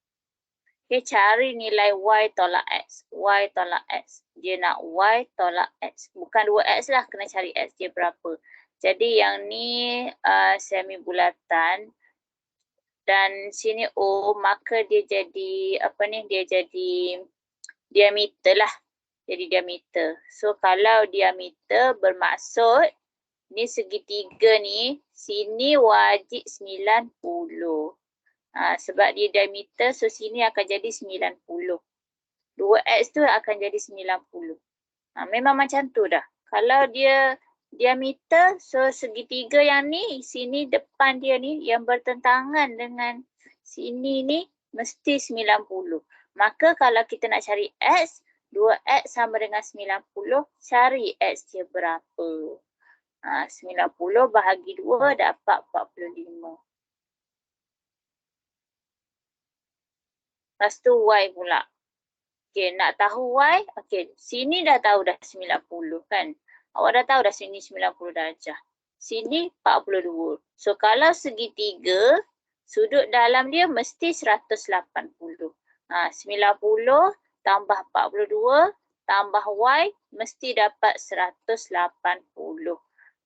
Okey, cari nilai Y tolak X. Y tolak X. Dia nak Y tolak X. Bukan 2X lah, kena cari X dia berapa. Jadi yang ni semi bulatan. Dan sini O, maka dia jadi, dia jadi diameter lah. Jadi diameter. So kalau diameter bermaksud ni segitiga ni, sini wajib 90. Sebab dia diameter, so sini akan jadi 90. 2X tu akan jadi 90. Memang macam tu dah. Kalau dia diameter, so segitiga yang ni, sini depan dia ni, yang bertentangan dengan sini ni, mesti 90. Maka kalau kita nak cari X, 2X sama dengan 90, cari X dia berapa. 90 bahagi 2 dapat 45. Lepas tu Y pula. Okey, nak tahu Y, okey, sini dah tahu dah 90 kan. Awak dah tahu dah sini 90 darjah. Sini 42. So kalau segitiga, sudut dalam dia mesti 180. 90 tambah 42 tambah Y mesti dapat 180.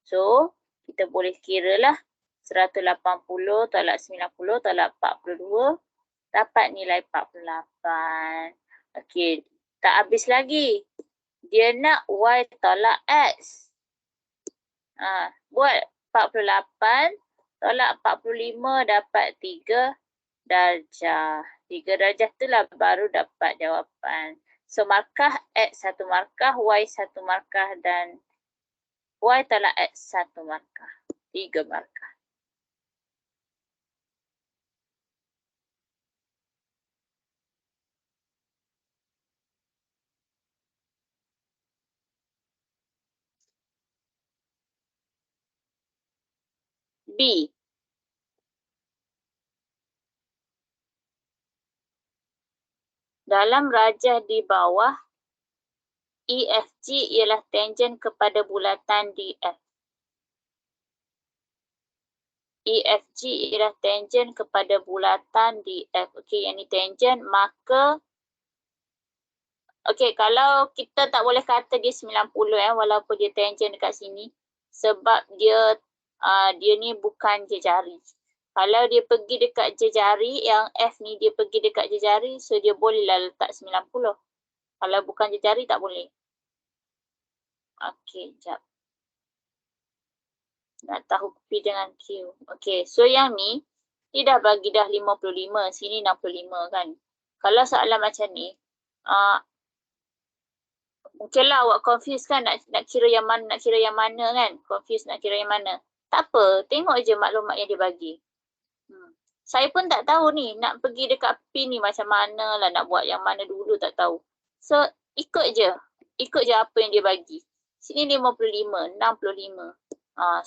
So, kita boleh kira lah 180 tolak 90 tolak 42 dapat nilai 48. Okey, tak habis lagi. Dia nak Y tolak X. Buat 48 tolak 45 dapat 3 darjah. 3 darjah tu lah baru dapat jawapan. So markah X satu markah, Y satu markah dan Y tolak X satu markah. 3 markah. B. Dalam rajah di bawah, EFG ialah tangen kepada bulatan DF. EFG ialah tangen kepada bulatan DF. Okey, yang ni tangen, maka okey, kalau kita tak boleh kata dia 90 walaupun dia tangen dekat sini sebab dia ni bukan jejari. Kalau dia pergi dekat jejari, yang F ni dia pergi dekat jejari, so dia bolehlah letak 90. Kalau bukan jejari tak boleh. Okey, jap. Nak tahu P dengan Q. Okey, so yang ni dah bagi dah 55, sini 65 kan. Kalau soalan macam ni, mungkinlah awak confuse kan nak kira yang mana, kan. Confuse nak kira yang mana. Tak apa, tengok je maklumat yang dia bagi. Saya pun tak tahu ni, nak pergi dekat P ni macam mana lah, nak buat yang mana dulu tak tahu. So, ikut je apa yang dia bagi. Sini 55, 65.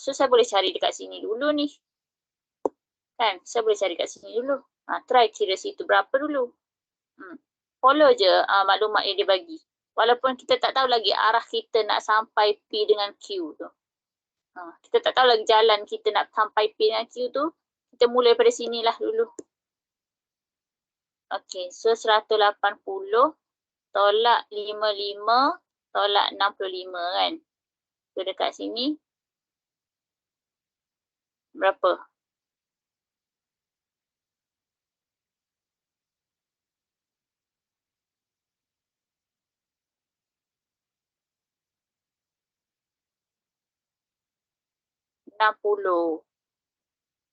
So saya boleh cari dekat sini dulu ni. Kan, saya boleh cari kat sini dulu. Try kira situ berapa dulu. Follow je maklumat yang dia bagi. Walaupun kita tak tahu lagi arah kita nak sampai P dengan Q tu. Kita tak tahu lagi jalan kita nak sampai P dengan Q tu. Kita mulai pada sinilah dulu. Okey, so 180 tolak 55 tolak 65 kan. So dekat sini berapa?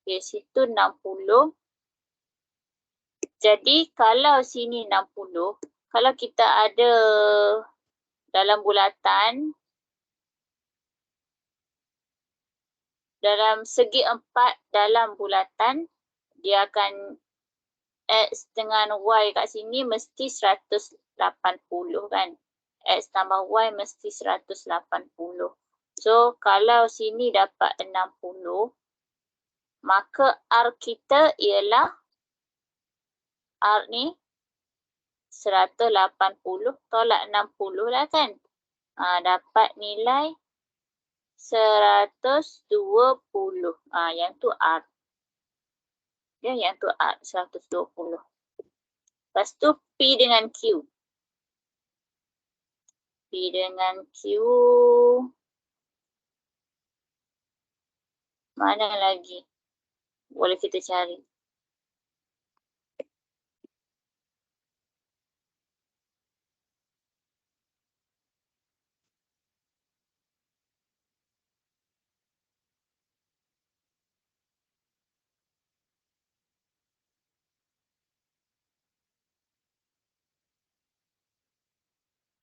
Okay, situ 60. Jadi kalau sini 60, kalau kita ada dalam bulatan, dalam segi 4 dalam bulatan, dia akan X dengan Y kat sini mesti 180 kan. X tambah Y mesti 180. So, kalau sini dapat 60, maka R kita ialah R ni 180 tolak 60 lah kan. Dapat nilai 120. Yang tu R. Ya, yang tu R 120. Lepas tu P dengan Q. P dengan Q. Mana lagi? Boleh kita cari.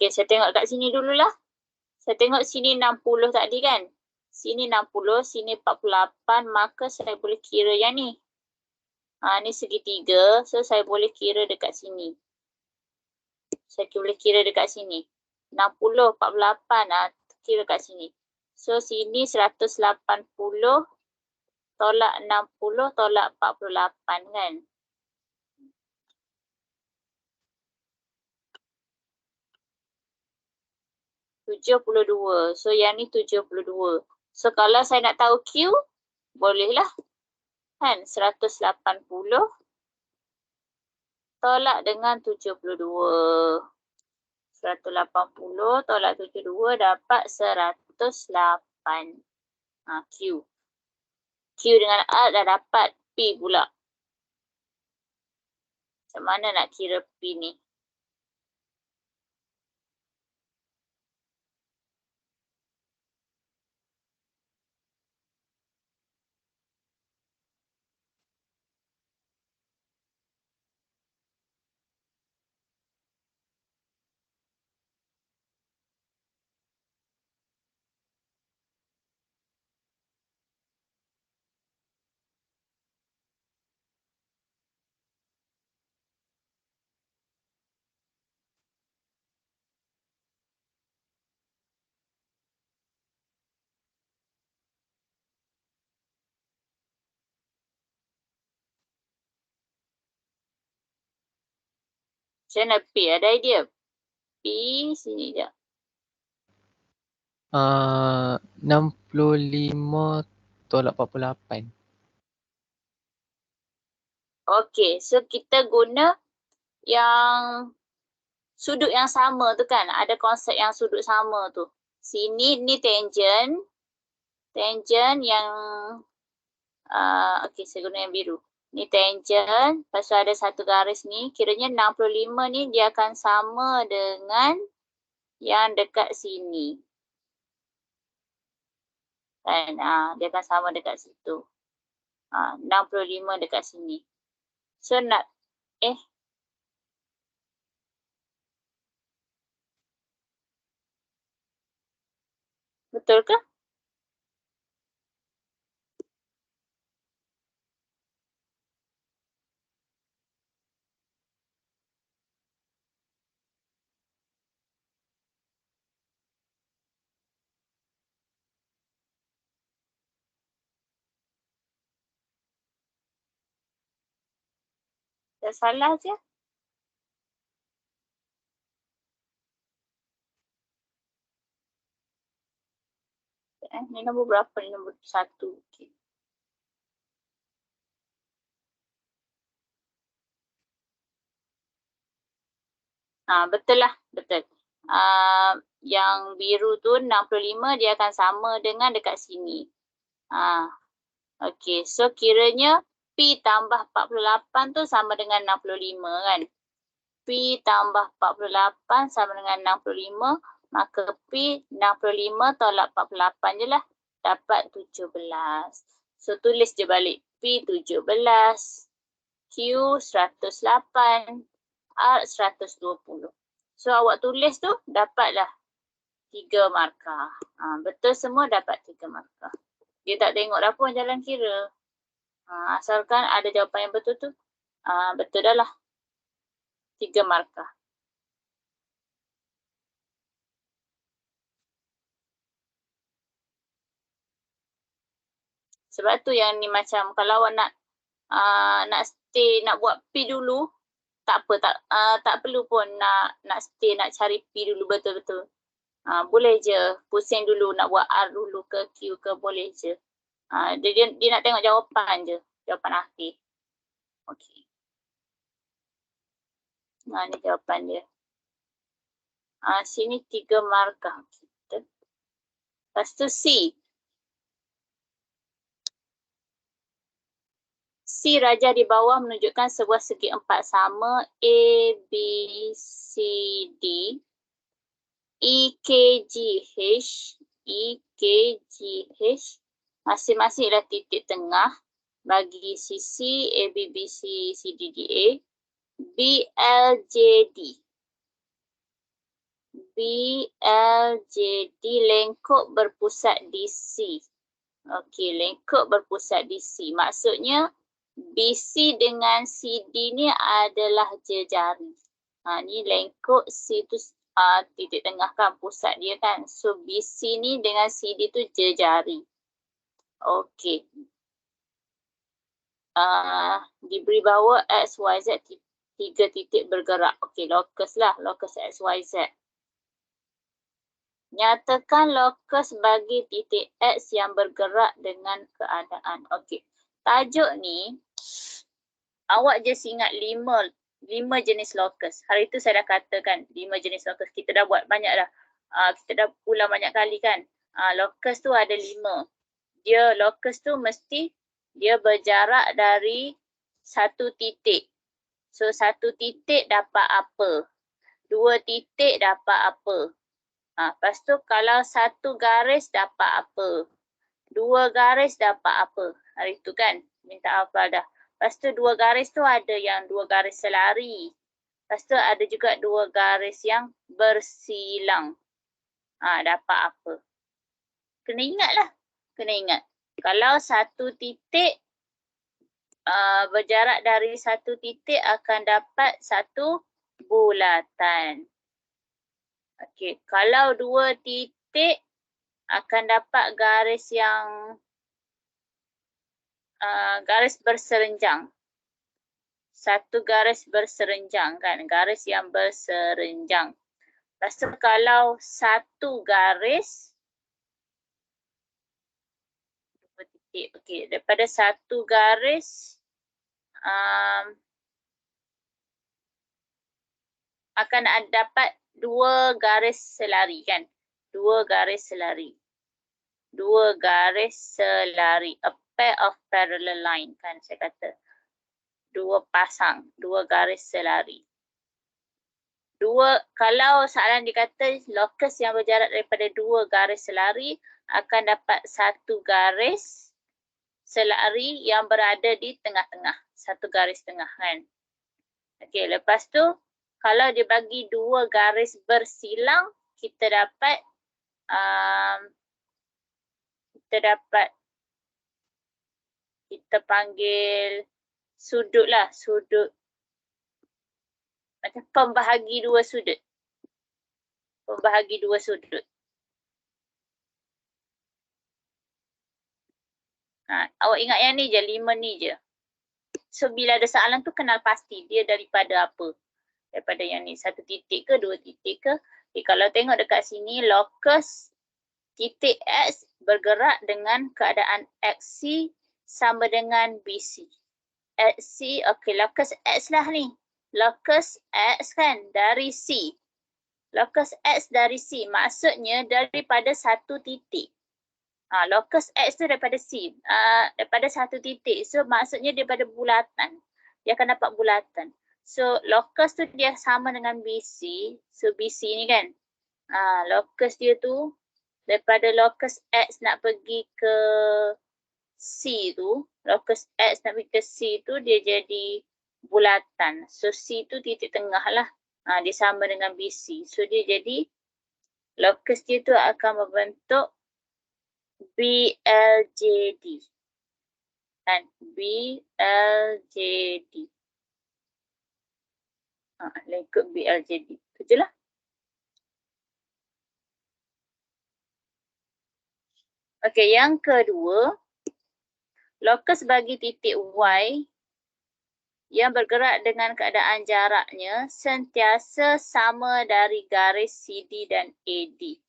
Okay, saya tengok kat sini dululah. Saya tengok sini 60 tadi kan. Sini 60, sini 48, maka saya boleh kira yang ni. Ni segitiga, so saya boleh kira dekat sini. Saya boleh kira dekat sini. 60, 48, kira kat sini. So, sini 180 tolak 60 tolak 48 kan. So, yang ni 72. So, kalau saya nak tahu Q, bolehlah. Kan, 180 tolak dengan 72. 180 tolak 72 dapat 108. Q. Q dengan R dah dapat. P pula. Macam mana nak kira P ni? Macam mana P? Ada idea? P sini je. 65 tolak 48. Okey, so kita guna yang sudut yang sama tu kan. Ada konsep yang sudut sama tu. Sini ni tangent. Tangent yang okey, saya guna yang biru. Ni tangent, lepas tu ada satu garis ni. Kiranya 65 ni dia akan sama dengan yang dekat sini. Kan? Dia akan sama dekat situ. 65 dekat sini. So nak, betul ke? Dah salah je. Ni nombor berapa? Ni nombor 1. Okay. Betul lah. Betul. Yang biru tu 65 dia akan sama dengan dekat sini. Okey. So kiranya P tambah 48 tu sama dengan 65 kan. P tambah 48 sama dengan 65. Maka P 65 tolak 48 je lah. Dapat 17. So tulis je balik. P 17. Q 108. R 120. So awak tulis tu dapatlah 3 markah. Betul semua dapat 3 markah. Dia tak tengok dah pun jalan kira. Asalkan ada jawapan yang betul tu, betul dah lah. 3 markah. Sebab tu yang ni macam kalau awak nak stay, nak buat P dulu, tak apa, tak perlu pun nak stay, nak cari P dulu betul-betul. Boleh je, pusing dulu nak buat R dulu ke Q ke, boleh je. Dia nak tengok jawapan je, jawapan akhir. Okey. Ni jawapan dia. Sini 3 markah kita. Lepas tu C. C raja di bawah menunjukkan sebuah segi empat sama A, B, C, D. E, K, G, H. E, K, G, H. Masing-masing adalah titik tengah bagi sisi A, B, B, C, C, D, D, A. B, L, J, D. B, L, J, D lengkuk berpusat di C. Okey, lengkuk berpusat di C. Maksudnya BC dengan CD ni adalah jejari. Ni lengkuk C tu titik tengah kan, pusat dia kan. So BC ni dengan CD tu jejari. Okey. Diberi bahawa X, Y, Z 3 titik bergerak. Okey, locus lah. Locus X, Y, Z. Nyatakan locus bagi titik X yang bergerak dengan keadaan. Okey. Tajuk ni, awak just ingat 5 jenis locus. Hari tu saya dah katakan 5 jenis locus. Kita dah buat banyak dah. Kita dah ulang banyak kali kan. Locus tu ada 5. Dia locus tu mesti dia berjarak dari satu titik. So 1 titik dapat apa? 2 titik dapat apa? Lepas tu kalau 1 garis dapat apa? 2 garis dapat apa? Hari tu kan minta hafal dah. Lepas tu 2 garis tu ada yang 2 garis selari. Lepas tu ada juga 2 garis yang bersilang. Dapat apa? Kena ingat lah. Kena ingat. Kalau 1 titik berjarak dari 1 titik akan dapat 1 bulatan. Okey, kalau 2 titik akan dapat garis yang garis berserenjang. 1 garis berserenjang kan, garis yang berserenjang. Lepas tu kalau 1 garis, 2 titik, okey, daripada 1 garis akan dapat 2 garis selari kan, 2 garis selari. 2 garis selari, a pair of parallel line kan saya kata. 2 pasang, 2 garis selari. Kalau soalan dikata locus yang berjarak daripada 2 garis selari akan dapat 1 garis selari yang berada di tengah-tengah. 1 garis tengah kan. Okey, lepas tu kalau dia bagi 2 garis bersilang, kita dapat kita panggil sudut lah, sudut macam pembahagi 2 sudut. Pembahagi 2 sudut. Awak ingat yang ni je, 5 ni je. So bila ada soalan tu kenal pasti dia daripada apa. Daripada yang ni 1 titik ke 2 titik ke. Kalau tengok dekat sini locus titik X bergerak dengan keadaan XC sama dengan BC. XC, okey, locus X lah ni. Locus X kan dari C. Locus X dari C maksudnya daripada 1 titik. Locus X tu daripada C, daripada 1 titik. So maksudnya daripada bulatan. Dia akan dapat bulatan. So locus tu dia sama dengan BC. So BC ni kan. Locus dia tu daripada locus X nak pergi ke C tu, locus X nak pergi ke C tu dia jadi bulatan. So C tu titik tengah lah. Dia sama dengan BC. So dia jadi locus dia tu akan membentuk BLJD. Kan? BLJD. Ikut BLJD. Itu je lah. Okey, yang kedua, lokus bagi titik Y yang bergerak dengan keadaan jaraknya sentiasa sama dari garis CD dan AD.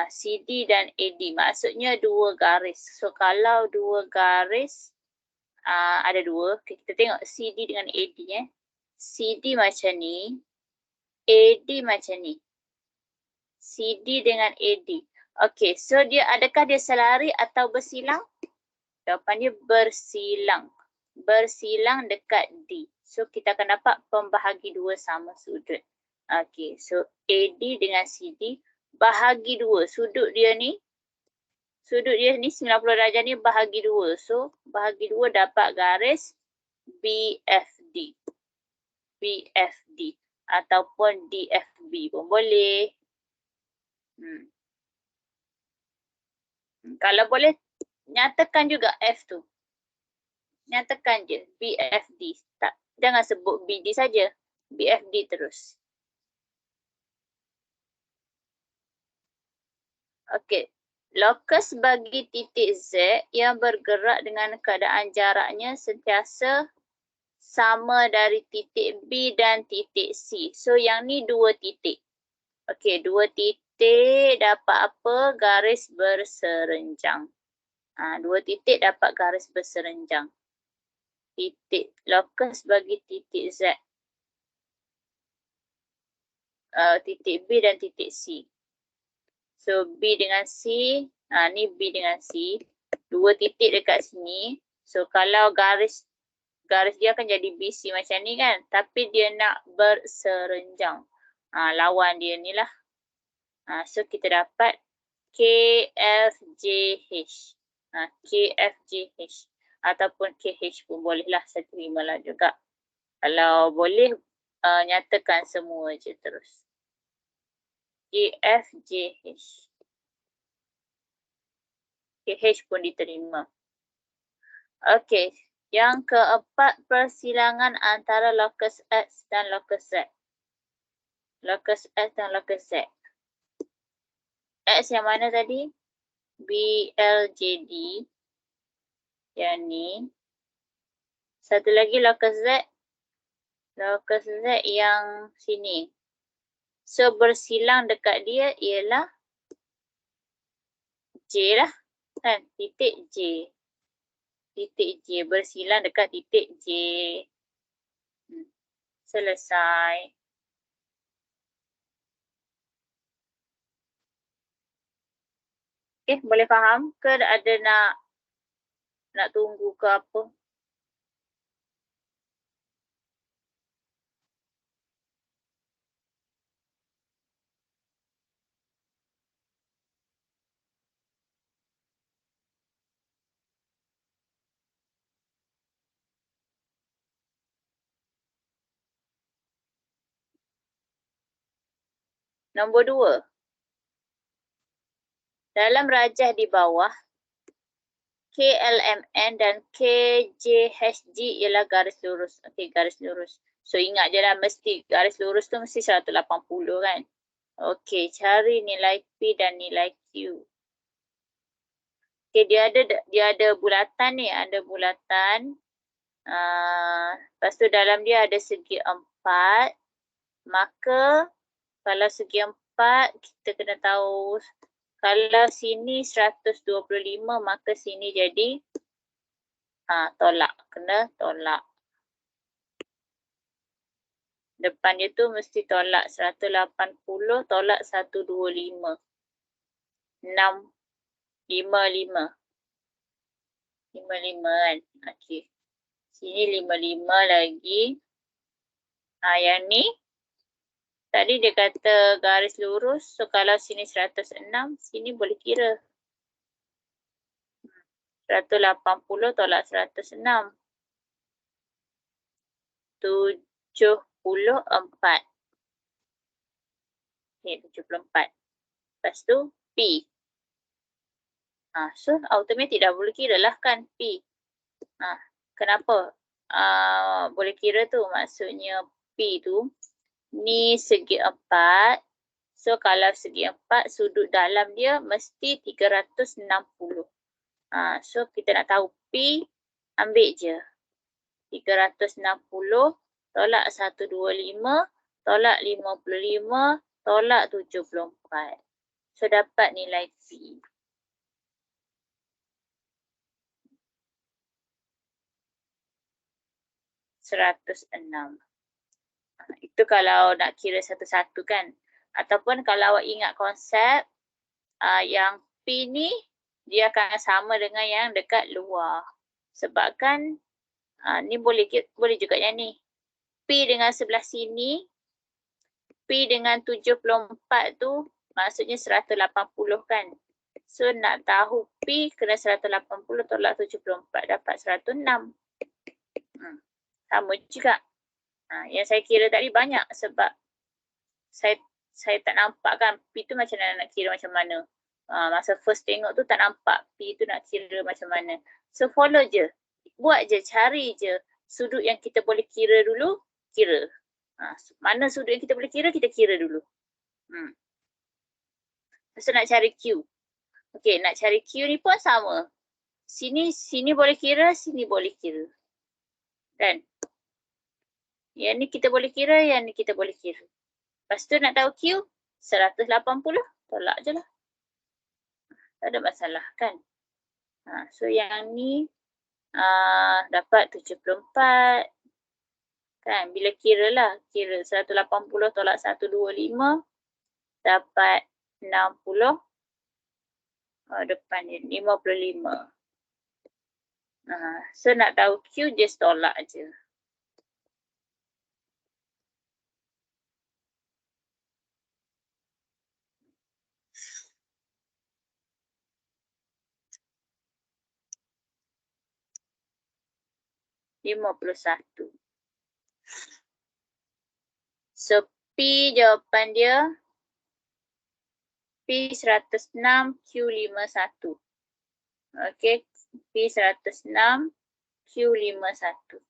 CD dan AD maksudnya dua garis. So kalau dua garis, ada dua. Okay, kita tengok CD dengan AD. CD macam ni, AD macam ni. CD dengan AD. Okey, so adakah dia selari atau bersilang? Jawapannya bersilang. Bersilang dekat D. So kita akan dapat pembahagi dua sama sudut. Okey, so AD dengan CD bahagi dua. Sudut dia ni 90 darjah ni bahagi dua. So bahagi dua dapat garis BFD. BFD ataupun DFB pun boleh. Kalau boleh, nyatakan juga F tu. Nyatakan je BFD. Tak, jangan sebut BD saja. BFD terus. Okey. Lokus bagi titik Z yang bergerak dengan keadaan jaraknya sentiasa sama dari titik B dan titik C. So yang ni dua titik. Okey, dua titik dapat apa? Garis berserenjang. Dua titik dapat garis berserenjang. Titik lokus bagi titik Z. Titik B dan titik C. So B dengan C, ni B dengan C. Dua titik dekat sini. So kalau garis dia akan jadi BC macam ni kan. Tapi dia nak berserenjang. Lawan dia ni lah. So kita dapat KFJH. KFJH. Ataupun KH pun boleh lah. Saya terima lah juga. Kalau boleh, nyatakan semua je terus. KFJH. KH pun diterima. Okey. Yang keempat, persilangan antara lokus X dan lokus Z. Lokus X dan lokus Z. X yang mana tadi? BLJD. Yang ni. Satu lagi lokus Z. Lokus Z yang sini. So bersilang dekat dia ialah J lah. Kan? Titik J. Titik J. Bersilang dekat titik J. Selesai. Okay, boleh faham ke ada nak tunggu ke apa? Nombor 2. Dalam rajah di bawah, KLMN dan KJHG ialah garis lurus. Okey, garis lurus. So ingat je lah, mesti garis lurus tu mesti 180 kan. Okey, cari nilai P dan nilai Q. Okey, dia ada bulatan ni, ada bulatan. Lepas tu dalam dia ada segi 4. Maka kalau segi 4, kita kena tahu kalau sini 125, maka sini jadi tolak. Kena tolak. Depan dia tu mesti tolak 180, tolak 125. 6, 55. 55 kan. Okey. Sini 55 lagi. Yang ni. Tadi dia kata garis lurus. So kalau sini 106, sini boleh kira. 180 tolak 106. 74. Okay, 74. Lepas tu P. So automatik dah boleh kira lah kan P. Kenapa? Boleh kira tu maksudnya P tu ni segi 4. So kalau segi 4 sudut dalam dia mesti 360. So kita nak tahu P, ambil je 360 tolak 125 tolak 55 tolak 74. So dapat nilai P. (106). Itu kalau nak kira satu-satu kan. Ataupun kalau awak ingat konsep yang P ni dia akan sama dengan yang dekat luar. Sebab kan ni boleh juga yang ni. P dengan sebelah sini, P dengan 74 tu maksudnya 180 kan. So nak tahu P kena 180 tolak 74 dapat 106. Sama juga. Yang saya kira tadi banyak sebab saya tak nampak kan P tu macam mana nak kira macam mana. Masa first tengok tu tak nampak P tu nak kira macam mana. So follow je. Buat je, cari je sudut yang kita boleh kira dulu, kira. Mana sudut yang kita boleh kira, kita kira dulu. Lepas tu nak cari Q. Okey, nak cari Q ni pun sama. Sini boleh kira, sini boleh kira. Kan? Yang ni kita boleh kira, yang ni kita boleh kira. Lepas tu nak tahu Q, 180, tolak je lah. Tak ada masalah kan. So yang ni dapat 74. Kan, bila kira lah, kira 180 tolak 125, dapat 60. Depan ni 55. So nak tahu Q, just tolak je. (51). So P jawapan dia P 106 Q 51. Okey, P 106 Q 51.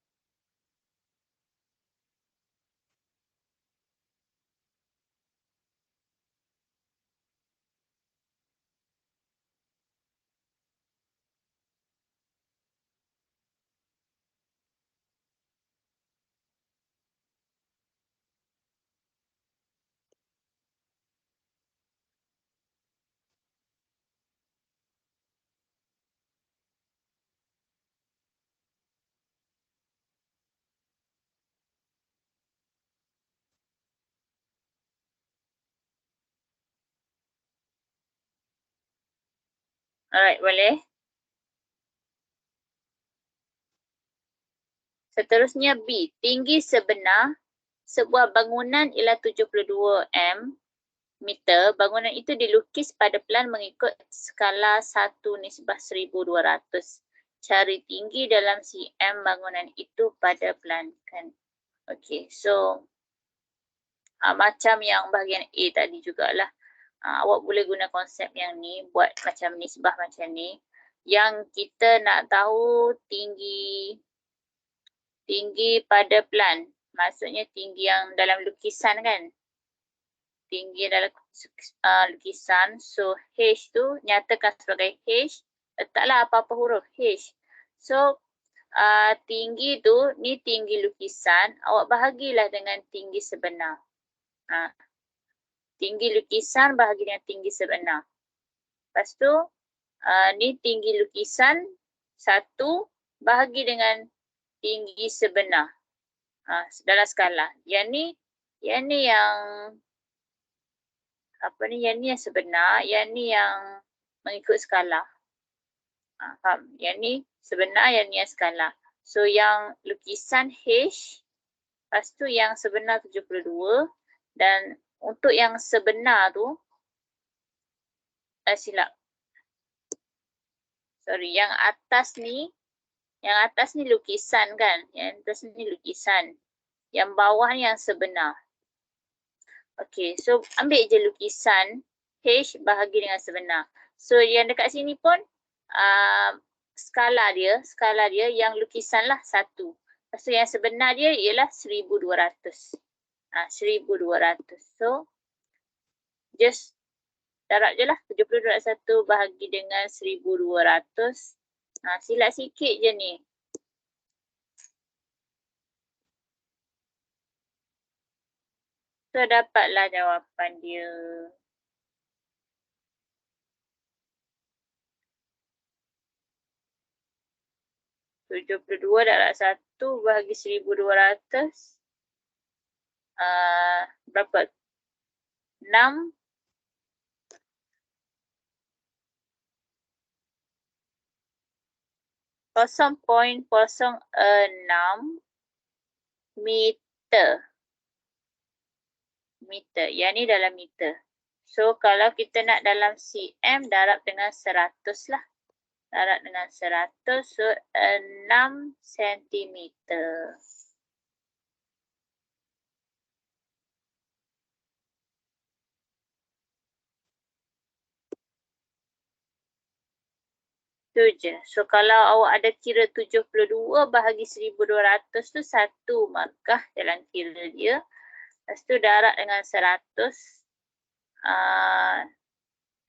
Alright, boleh. Seterusnya B. Tinggi sebenar sebuah bangunan ialah 72 meter. Bangunan itu dilukis pada plan mengikut skala 1:1200. Cari tinggi dalam cm bangunan itu pada plan kan. Okey, so macam yang bahagian A tadi jugalah. Awak boleh guna konsep yang ni, buat macam nisbah macam ni. Yang kita nak tahu tinggi pada plan. Maksudnya tinggi yang dalam lukisan kan. Tinggi dalam lukisan. So H tu nyatakan sebagai H. Letaklah apa-apa huruf H. So tinggi tu ni tinggi lukisan. Awak bahagilah dengan tinggi sebenar. Tinggi lukisan bahagi dengan tinggi sebenar. Lepas tu ni tinggi lukisan 1 bahagi dengan tinggi sebenar. Dalam skala. Yang ni yang yang ni yang sebenar, yang ni yang mengikut skala. Faham? Yang ni sebenar, yang ni yang skala. So yang lukisan H, lepas tu yang sebenar 72 dan untuk yang sebenar tu silap. Sorry, yang atas ni lukisan kan? Yang atas ni lukisan. Yang bawah ni yang sebenar. Okey, so ambil je lukisan H bahagi dengan sebenar. So yang dekat sini pun skala dia yang lukisan lah 1. Lepas tu yang sebenar dia ialah 1200. 1200. So just darab je lah 70/1 bahagi dengan 1200. Silap sikit je ni. So dapatlah jawapan dia. (72/1) bahagi 1200. Berapa? 6. 0.06 meter. Yang ni dalam meter. So kalau kita nak dalam cm, darab dengan 100 lah. Darab dengan 100, so 6 cm. Tu je. So kalau awak ada kira 72 bahagi 1200 tu 1 markah dalam kira dia. Lepas tu darab dengan 100.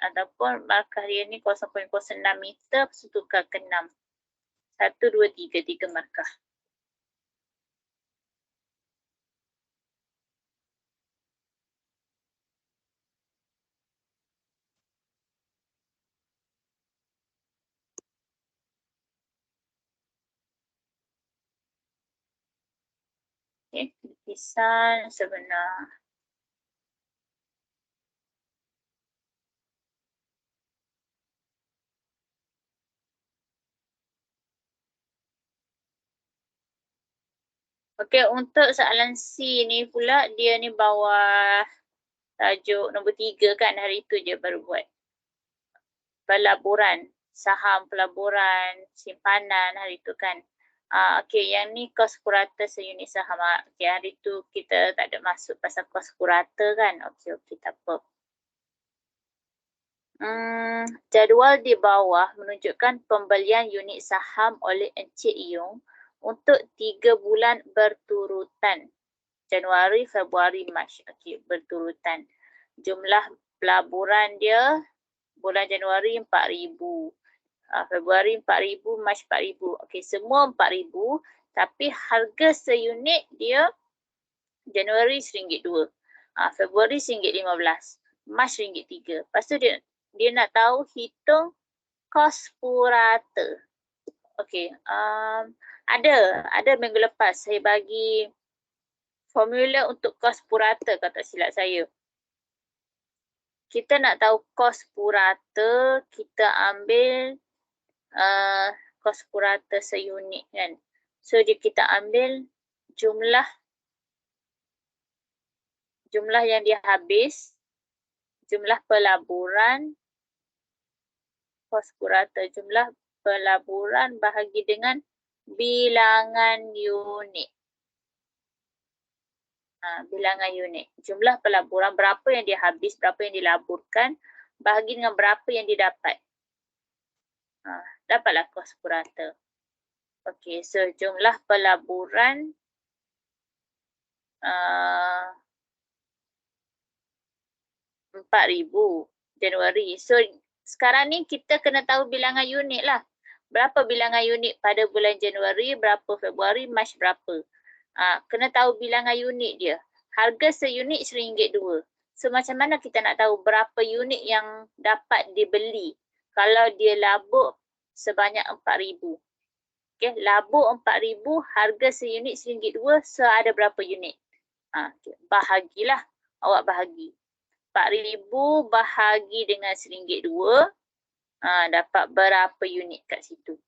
Ataupun markah dia ni 0.06 meter, lepas tu tukar ke 6. 1, 2, 3, 3 markah. Okay, lukisan sebenar. Okey, untuk soalan C ni pula, dia ni bawah tajuk nombor 3 kan, hari tu je baru buat. Pelaburan, saham pelaburan, simpanan hari tu kan. Okey, yang ni kos purata seunit saham. Okey, hari tu kita tak ada masuk pasal kos purata kan. Okey, tak apa. Jadual di bawah menunjukkan pembelian unit saham oleh Encik Yung untuk 3 bulan berturutan. Januari, Februari, Mac. Okey, berturutan. Jumlah pelaburan dia bulan Januari 4,000. Februari 4,000, Mac 4,000. Okey, semua 4,000 tapi harga seunit dia Januari RM2. Februari RM15. Mac RM3. Lepas tu dia nak tahu hitung kos purata. Okey, ada minggu lepas saya bagi formula untuk kos purata kalau tak silap saya. Kita nak tahu kos purata, kita ambil kos purata seunit kan. So kita ambil jumlah yang dia habis, jumlah pelaburan, kos purata, jumlah pelaburan bahagi dengan bilangan unit. Bilangan unit. Jumlah pelaburan, berapa yang dia habis, berapa yang dilaburkan, bahagi dengan berapa yang didapat. Dapatlah kos purata. Okey, so jumlah pelaburan 4,000 Januari. So sekarang ni kita kena tahu bilangan unit lah. Berapa bilangan unit pada bulan Januari, berapa Februari, Mac berapa. Kena tahu bilangan unit dia. Harga seunit RM1.2. So macam mana kita nak tahu berapa unit yang dapat dibeli kalau dia labur sebanyak 4,000. Okay, labur 4,000, harga seunit RM1.2, so ada berapa unit? Okay. Bahagilah, awak bahagi. 4,000 bahagi dengan RM1.2, dapat berapa unit kat situ?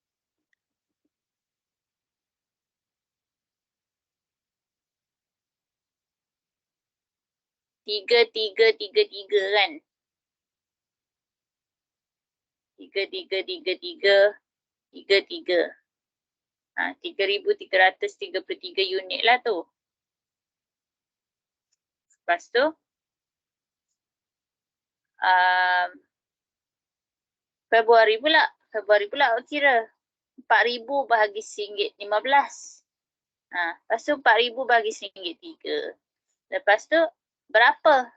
Tiga kan? 3,333 unit lah tu. Lepas tu Februari pula awak kira 4,000 bahagi RM1.15. Lepas tu 4,000 bahagi RM1.3. Lepas tu berapa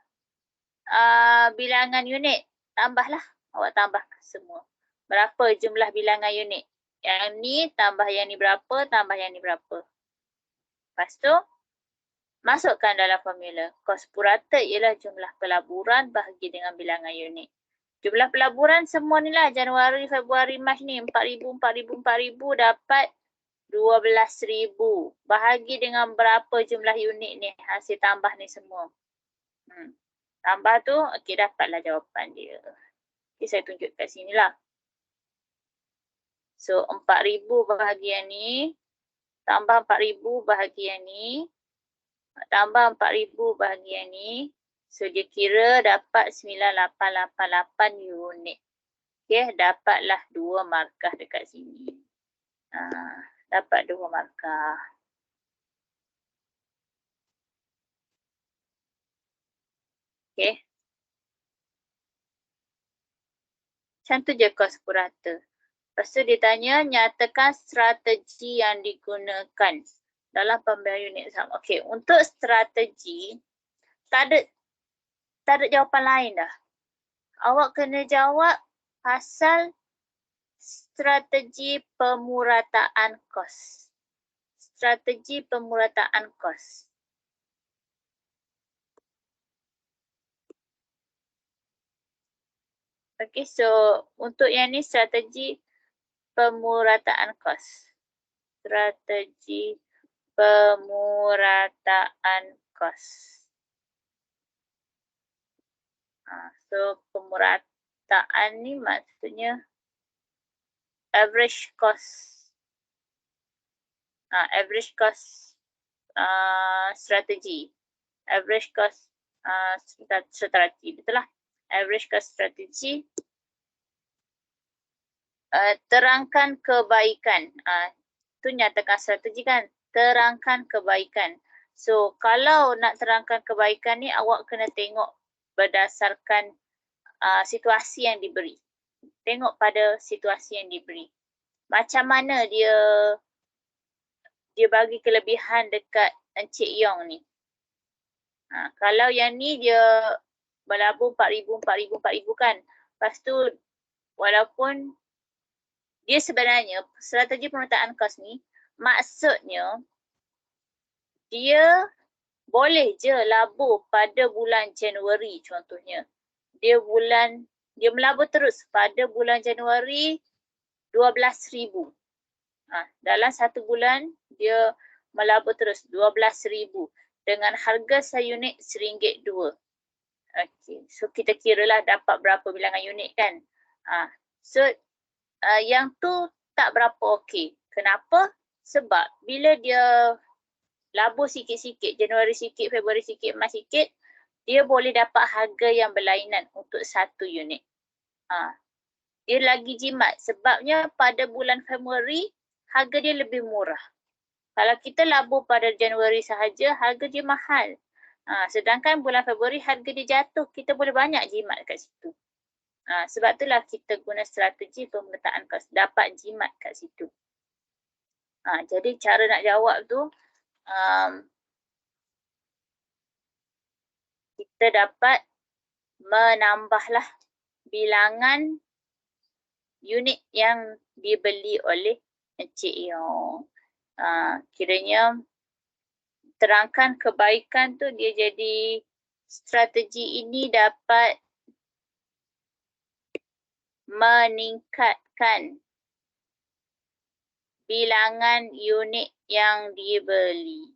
bilangan unit? Tambahlah. Awak tambah semua. Berapa jumlah bilangan unit? Yang ni tambah yang ni berapa, tambah yang ni berapa. Lepas tu masukkan dalam formula. Kos purata ialah jumlah pelaburan bahagi dengan bilangan unit. Jumlah pelaburan semua ni lah. Januari, Februari, Mac ni. 4,000, 4,000, 4,000 dapat 12,000. Bahagi dengan berapa jumlah unit ni. Hasil tambah ni semua. Tambah tu, okey, dapatlah jawapan dia. Okay, saya tunjuk kat sini lah. So, 4,000 bahagi yang ni. Tambah 4,000 bahagi yang ni. Tambah 4,000 bahagi yang ni. So, dia kira dapat 9,888 unit. Okay, dapatlah 2 markah dekat sini. Dapat 2 markah. Okay. Macam tu je kos purata. Lepas tu dia tanya, nyatakan strategi yang digunakan dalam pembelian unit saham. Okay, untuk strategi, tak ada jawapan lain dah. Awak kena jawab pasal strategi pemurataan kos. Strategi pemurataan kos. Okay, so untuk yang ni strategi pemurataan kos. Strategi pemurataan kos. So pemurataan ni maksudnya average cost. Average cost strategi. Average cost strategi. Betul lah. Average cost strategi. Terangkan kebaikan. Tu nyatakan strategi kan. Terangkan kebaikan. So kalau nak terangkan kebaikan ni awak kena tengok berdasarkan situasi yang diberi. Tengok pada situasi yang diberi. Macam mana dia bagi kelebihan dekat Encik Yong ni. Kalau yang ni dia berlabur 4,000 kan. Lepas tu walaupun dia sebenarnya strategi pemerataan kos ni maksudnya dia boleh je labur pada bulan Januari contohnya. Dia melabur terus pada bulan Januari 12,000. Dalam satu bulan dia melabur terus 12,000 dengan harga seunit RM1.2. Okey, so kita kiralah dapat berapa bilangan unit kan. So yang tu tak berapa okey. Kenapa? Sebab bila dia labur sikit-sikit, Januari sikit, Februari sikit, Mac sikit, dia boleh dapat harga yang berlainan untuk satu unit. Dia lagi jimat sebabnya pada bulan Februari harga dia lebih murah. Kalau kita labur pada Januari sahaja, harga dia mahal. Sedangkan bulan Februari harga dia jatuh, kita boleh banyak jimat kat situ. Sebab itulah kita guna strategi pemerataan kos, dapat jimat kat situ. Jadi cara nak jawab tu, kita dapat menambahlah bilangan unit yang dibeli oleh Encik Yong. Kiranya terangkan kebaikan tu dia jadi strategi ini dapat meningkatkan bilangan unit yang dibeli.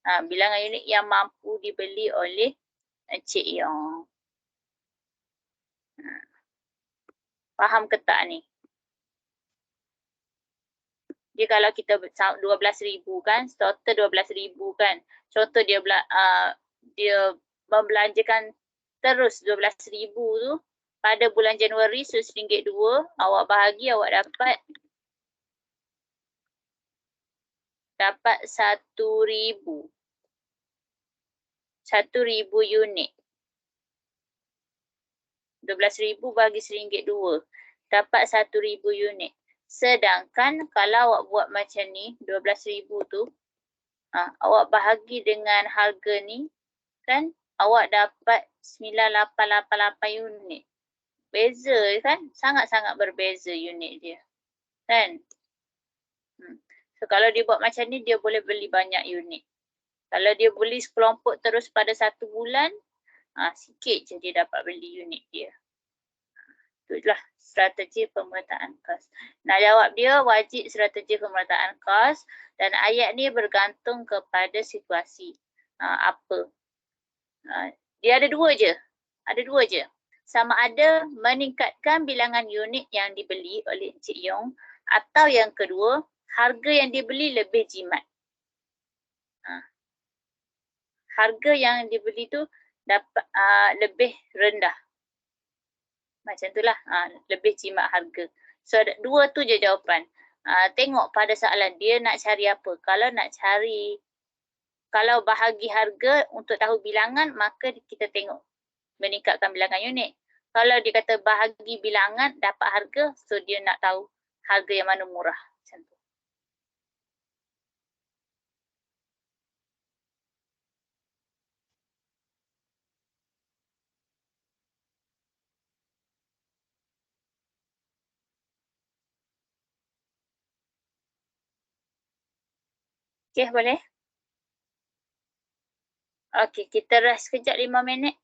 Bilangan unit yang mampu dibeli oleh Encik Yong. Faham ke tak ni? Dia kalau kita 12,000 kan, total 12,000 kan. Contoh dia membelanjakan terus 12,000 tu pada bulan Januari RM1.2, awak bahagi awak dapat 1,000. 1,000 unit. 12,000 bagi RM1.2. Dapat 1,000 unit. Sedangkan kalau awak buat macam ni, 12,000 tu, awak bahagi dengan harga ni, kan, awak dapat 9,888 unit. Beza kan? Sangat-sangat berbeza unit dia. Kan? So kalau dia buat macam ni, dia boleh beli banyak unit. Kalau dia beli sekelompok terus pada satu bulan, sikit je dia dapat beli unit dia. Itulah strategi pemerataan kos. Nak jawab dia, wajib strategi pemerataan kos dan ayat ni bergantung kepada situasi. Apa? Dia ada dua je. Sama ada meningkatkan bilangan unit yang dibeli oleh Encik Yong atau yang kedua, harga yang dibeli lebih jimat. Harga yang dibeli tu dapat lebih rendah. Macam itulah, lebih jimat harga. So dua tu je jawapan. Tengok pada soalan dia nak cari apa. Kalau bahagi harga untuk tahu bilangan, maka kita tengok meningkatkan bilangan unit. Kalau dia kata bahagi bilangan dapat harga, so dia nak tahu harga yang mana murah. Macam tu. Okey, boleh? Okey, kita rest sekejap 5 minit.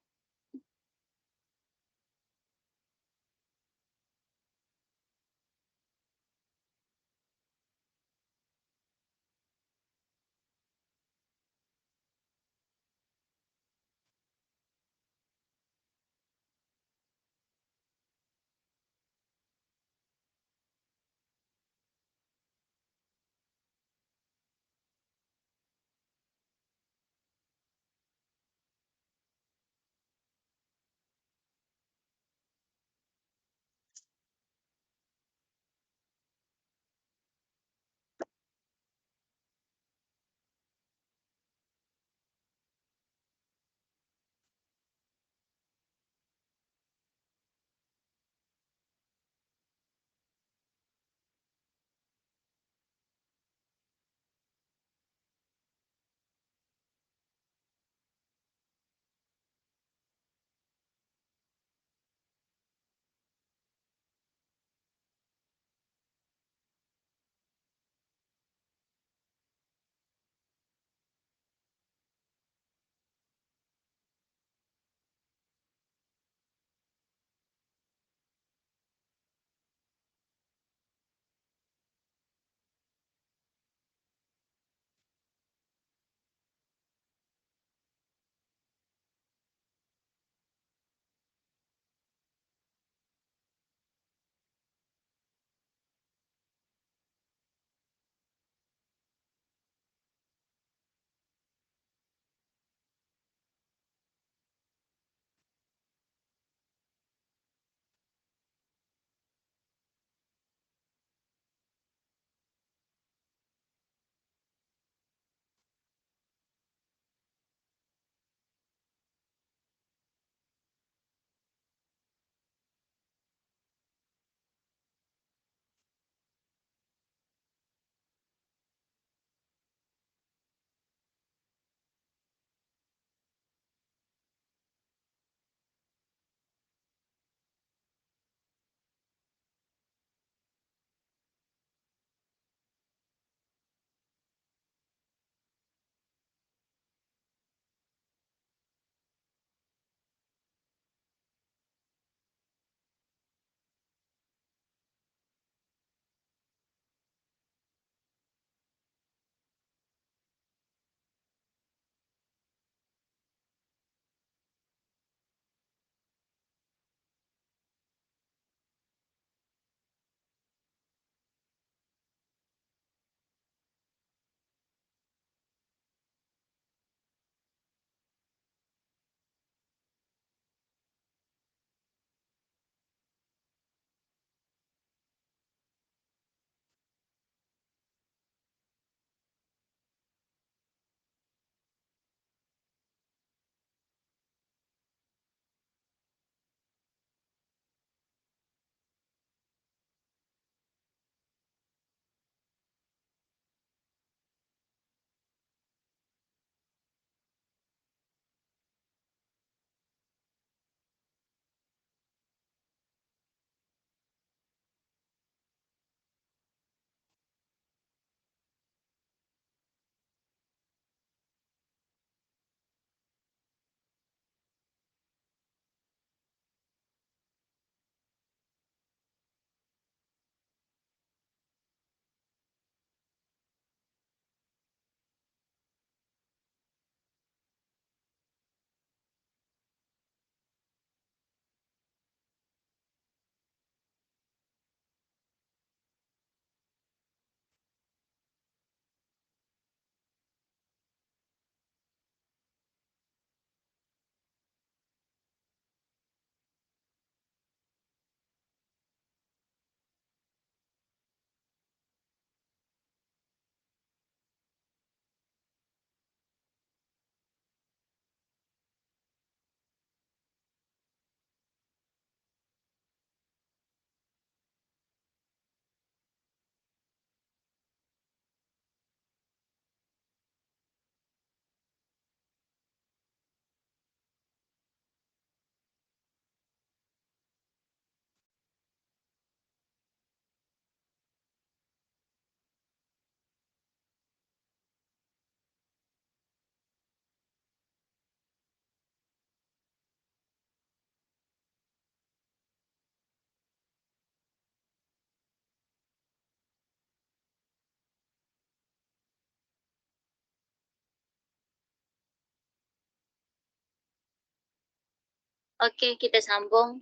Okey, kita sambung.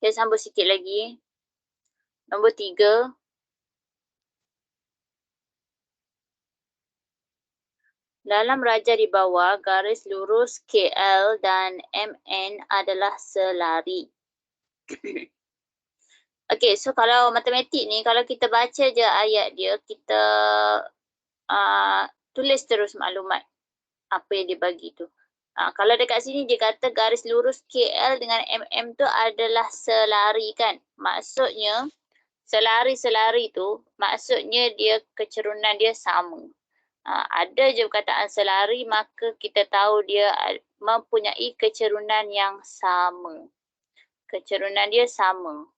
Kita sambung sikit lagi. Nombor 3. Dalam raja di bawah, garis lurus KL dan MN adalah selari. Okey, so kalau matematik ni, kalau kita baca je ayat dia, kita tulis terus maklumat apa yang dia bagi tu. Kalau dekat sini dia kata garis lurus KL dengan MM tu adalah selari kan. Maksudnya, selari-selari tu, maksudnya dia kecerunan dia sama. Ada je perkataan selari, maka kita tahu dia mempunyai kecerunan yang sama. Kecerunan dia sama.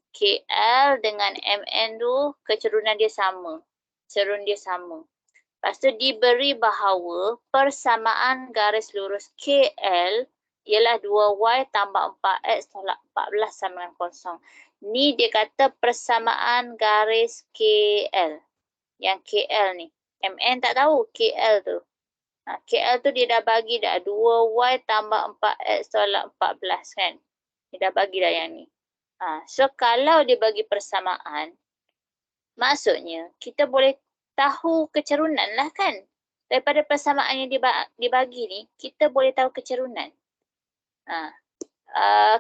KL dengan MN tu kecerunan dia sama. Cerun dia sama. Lepas tu diberi bahawa persamaan garis lurus KL ialah 2Y tambah 4X tolak 14 sama dengan kosong. Ni dia kata persamaan garis KL. Yang KL ni. MN tak tahu KL tu. KL tu dia dah bagi dah 2Y tambah 4X tolak 14 kan. Dia dah bagi dah yang ni. So kalau dia bagi persamaan, maksudnya kita boleh tahu kecerunan lah kan. Daripada persamaan yang dibagi ni, kita boleh tahu kecerunan.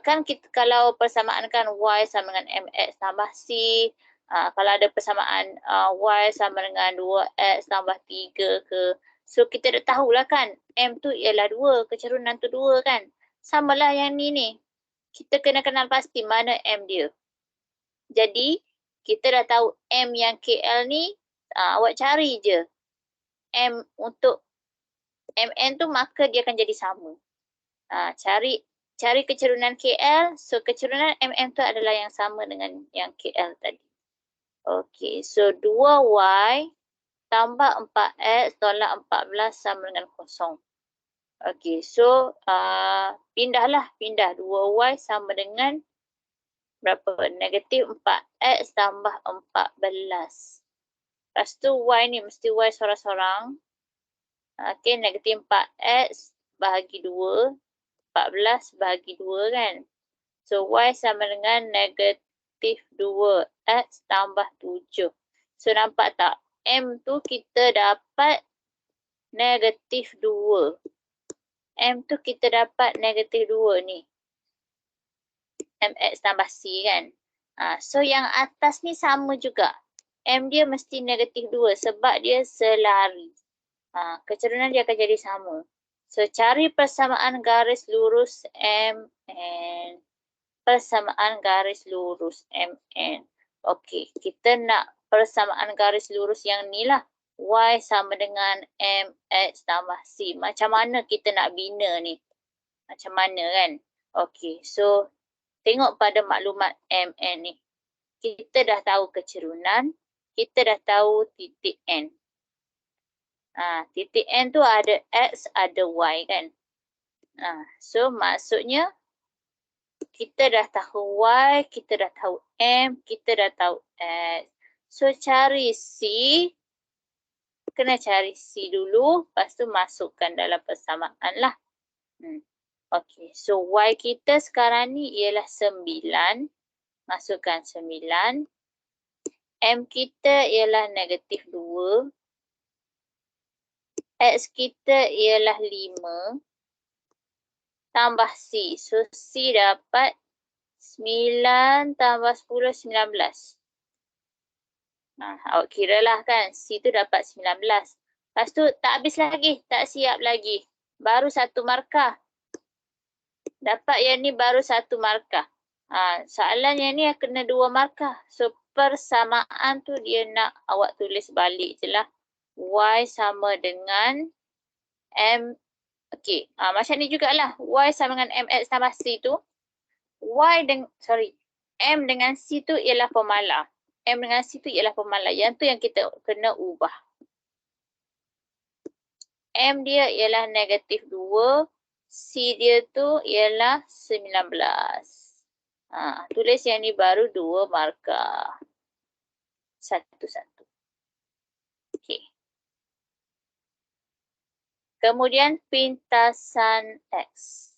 Kan kita, kalau persamaan kan Y sama dengan MX tambah C, kalau ada persamaan Y sama dengan 2X tambah 3 ke. So kita dah tahulah kan, M tu ialah 2, kecerunan tu 2 kan. Samalah yang ni. Kita kena kenal pasti mana M dia. Jadi, kita dah tahu M yang KL ni, awak cari je. M untuk MN tu maka dia akan jadi sama. Cari kecerunan KL, so kecerunan MM tu adalah yang sama dengan yang KL tadi. Okey, so 2Y tambah 4X tolak 14 sama dengan kosong. Okey, so pindah 2Y sama dengan berapa? Negatif 4X tambah 14. Lepas tu Y ni mesti Y sorang-sorang. Okey, negatif 4X bahagi 2. 14 bahagi 2 kan. So Y sama dengan negatif 2X tambah 7. So nampak tak? M tu kita dapat negatif 2. M tu kita dapat negatif 2 ni. MX tambah C kan. So yang atas ni sama juga. M dia mesti negatif 2 sebab dia selari. Kecerunan dia akan jadi sama. So cari persamaan garis lurus MN. Persamaan garis lurus MN. Okey, kita nak persamaan garis lurus yang ni lah. Y sama dengan MX tambah C. Macam mana kita nak bina ni? Macam mana kan? Okey, so tengok pada maklumat MN ni. Kita dah tahu kecerunan. Kita dah tahu titik N. Titik N tu ada X, ada Y kan. So maksudnya kita dah tahu Y, kita dah tahu M, kita dah tahu X. So cari C. Kena cari C dulu. Lepas tu masukkan dalam persamaan lah. Okey, so Y kita sekarang ni ialah 9. Masukkan 9. M kita ialah negatif 2. X kita ialah 5. Tambah C. So C dapat 9 tambah 10, 19. Awak kira lah kan. C tu dapat 19. Lepas tu tak habis lagi. Tak siap lagi. Baru 1 markah. Dapat yang ni baru 1 markah. Soalan yang ni kena 2 markah. So persamaan tu dia nak awak tulis balik je lah. Y sama dengan M. Okey, macam ni jugalah. Y sama dengan MX tambah C tu. M dengan C tu ialah pemalar. M dengan C tu ialah pemalar. Yang tu yang kita kena ubah. M dia ialah negatif 2. C dia tu ialah 19. Tulis yang ni baru 2 markah. Satu-satu. Okey. Kemudian pintasan X.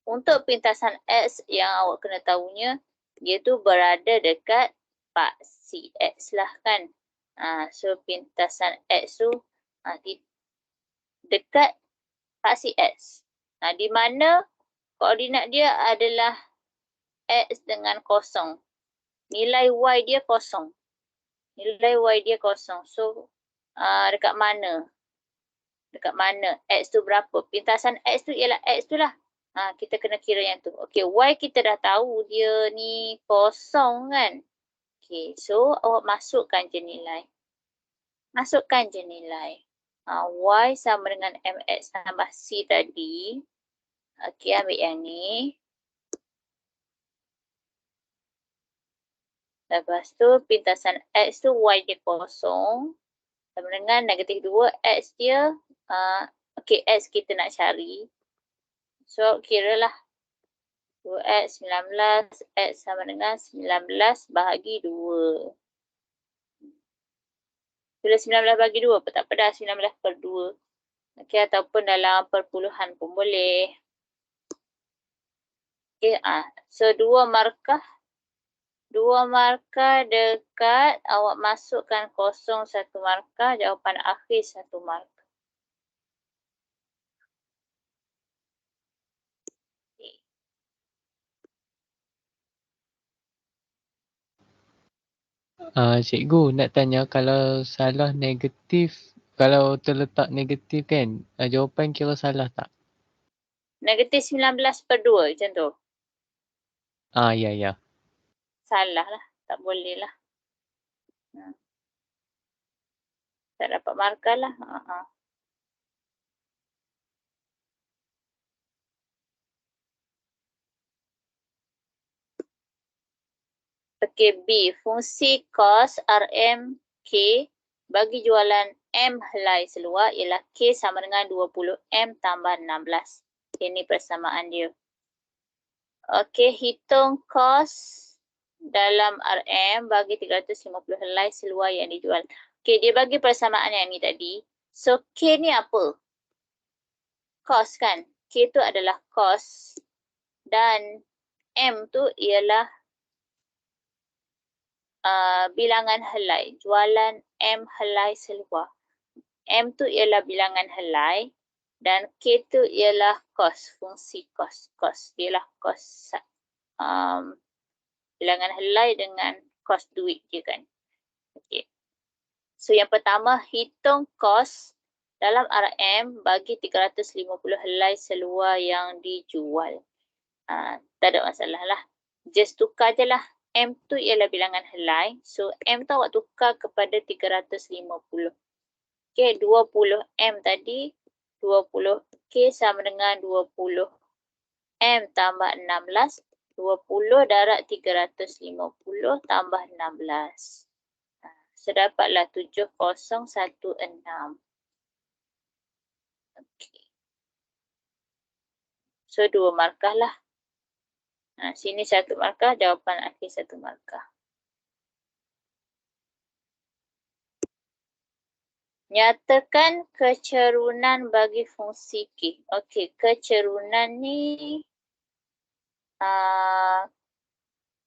Untuk pintasan X yang awak kena tahunya, dia tu berada dekat paksi X lah kan. So pintasan X tu dekat paksi X. Di mana koordinat dia adalah X dengan kosong. Nilai Y dia kosong. Nilai Y dia kosong. So dekat mana? Dekat mana? X tu berapa? Pintasan X tu ialah X tu lah. Kita kena kira yang tu. Okey, Y kita dah tahu dia ni kosong kan. Okey, so awak masukkan je nilai. Masukkan je nilai. Y sama dengan MX tambah C tadi. Okey, ambil yang ni. Lepas tu pintasan X tu Y dia kosong. Sama dengan negatif 2 X dia. Okey, X kita nak cari. So kira lah. 2X 19. X sama dengan 19 bahagi 2. Bila 19 bagi 2 apa tak apa dah, 19 per 2. Okey, ataupun dalam perpuluhan pun boleh. Okey, so 2 markah. 2 markah dekat, awak masukkan kosong 1 markah, jawapan akhir 1 markah. Cikgu nak tanya kalau salah negatif, kalau terletak negatif kan, jawapan kira salah tak? Negatif 19 per 2 macam tu. Ya. Salah lah, tak boleh lah. Tak dapat markah lah. Okey, B. Fungsi cos RM K bagi jualan M helai seluar ialah K sama dengan 20M tambah 16. Ini persamaan dia. Okey, hitung cos dalam RM bagi 350 helai seluar yang dijual. Okey, dia bagi persamaan yang ni tadi. So, K ni apa? Cos kan? K tu adalah cos dan M tu ialah bilangan helai. Jualan M helai seluar. M tu ialah bilangan helai dan K tu ialah kos, fungsi kos. Kos ialah kos bilangan helai dengan kos duit je kan. Okay. So yang pertama, hitung kos dalam RM bagi 350 helai seluar yang dijual. Tak ada masalah lah. Just tukar je lah. M tu ialah bilangan helai. So M tu awak tukar kepada 350. Okay, 20M tadi. 20K sama dengan 20M tambah 16. 20 darab 350 tambah 16. So dapatlah 7016. Okay. So 2 markah lah. Sini 1 markah, jawapan akhir 1 markah. Nyatakan kecerunan bagi fungsi K. Okey, kecerunan ni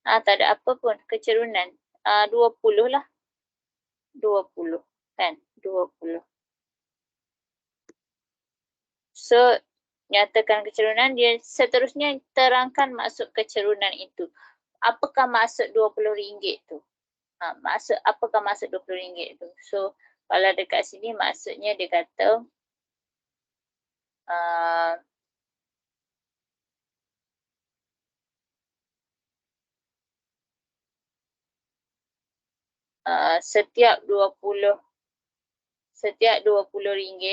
tak ada apa pun kecerunan. 20 lah. 20 kan? 20. So, nyatakan kecerunan, dia seterusnya terangkan maksud kecerunan itu. Apakah maksud RM20 tu? Apakah maksud RM20 tu? So, kalau dekat sini maksudnya dia kata setiap RM20 setiap RM20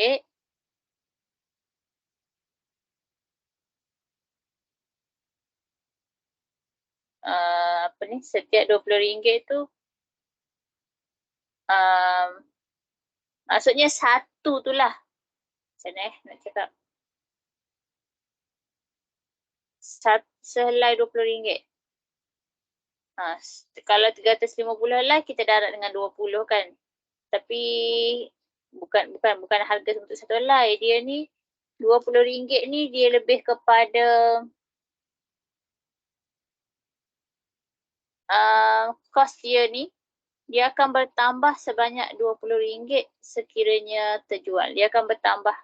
tu maksudnya satu tu lah. Macam mana nak cakap? Sehelai RM20. Kalau 350 helai kita darab dengan 20 kan. Tapi bukan harga untuk satu helai. Dia ni RM20 ni dia lebih kepada kos dia ni, dia akan bertambah sebanyak RM20 sekiranya terjual. Dia akan bertambah.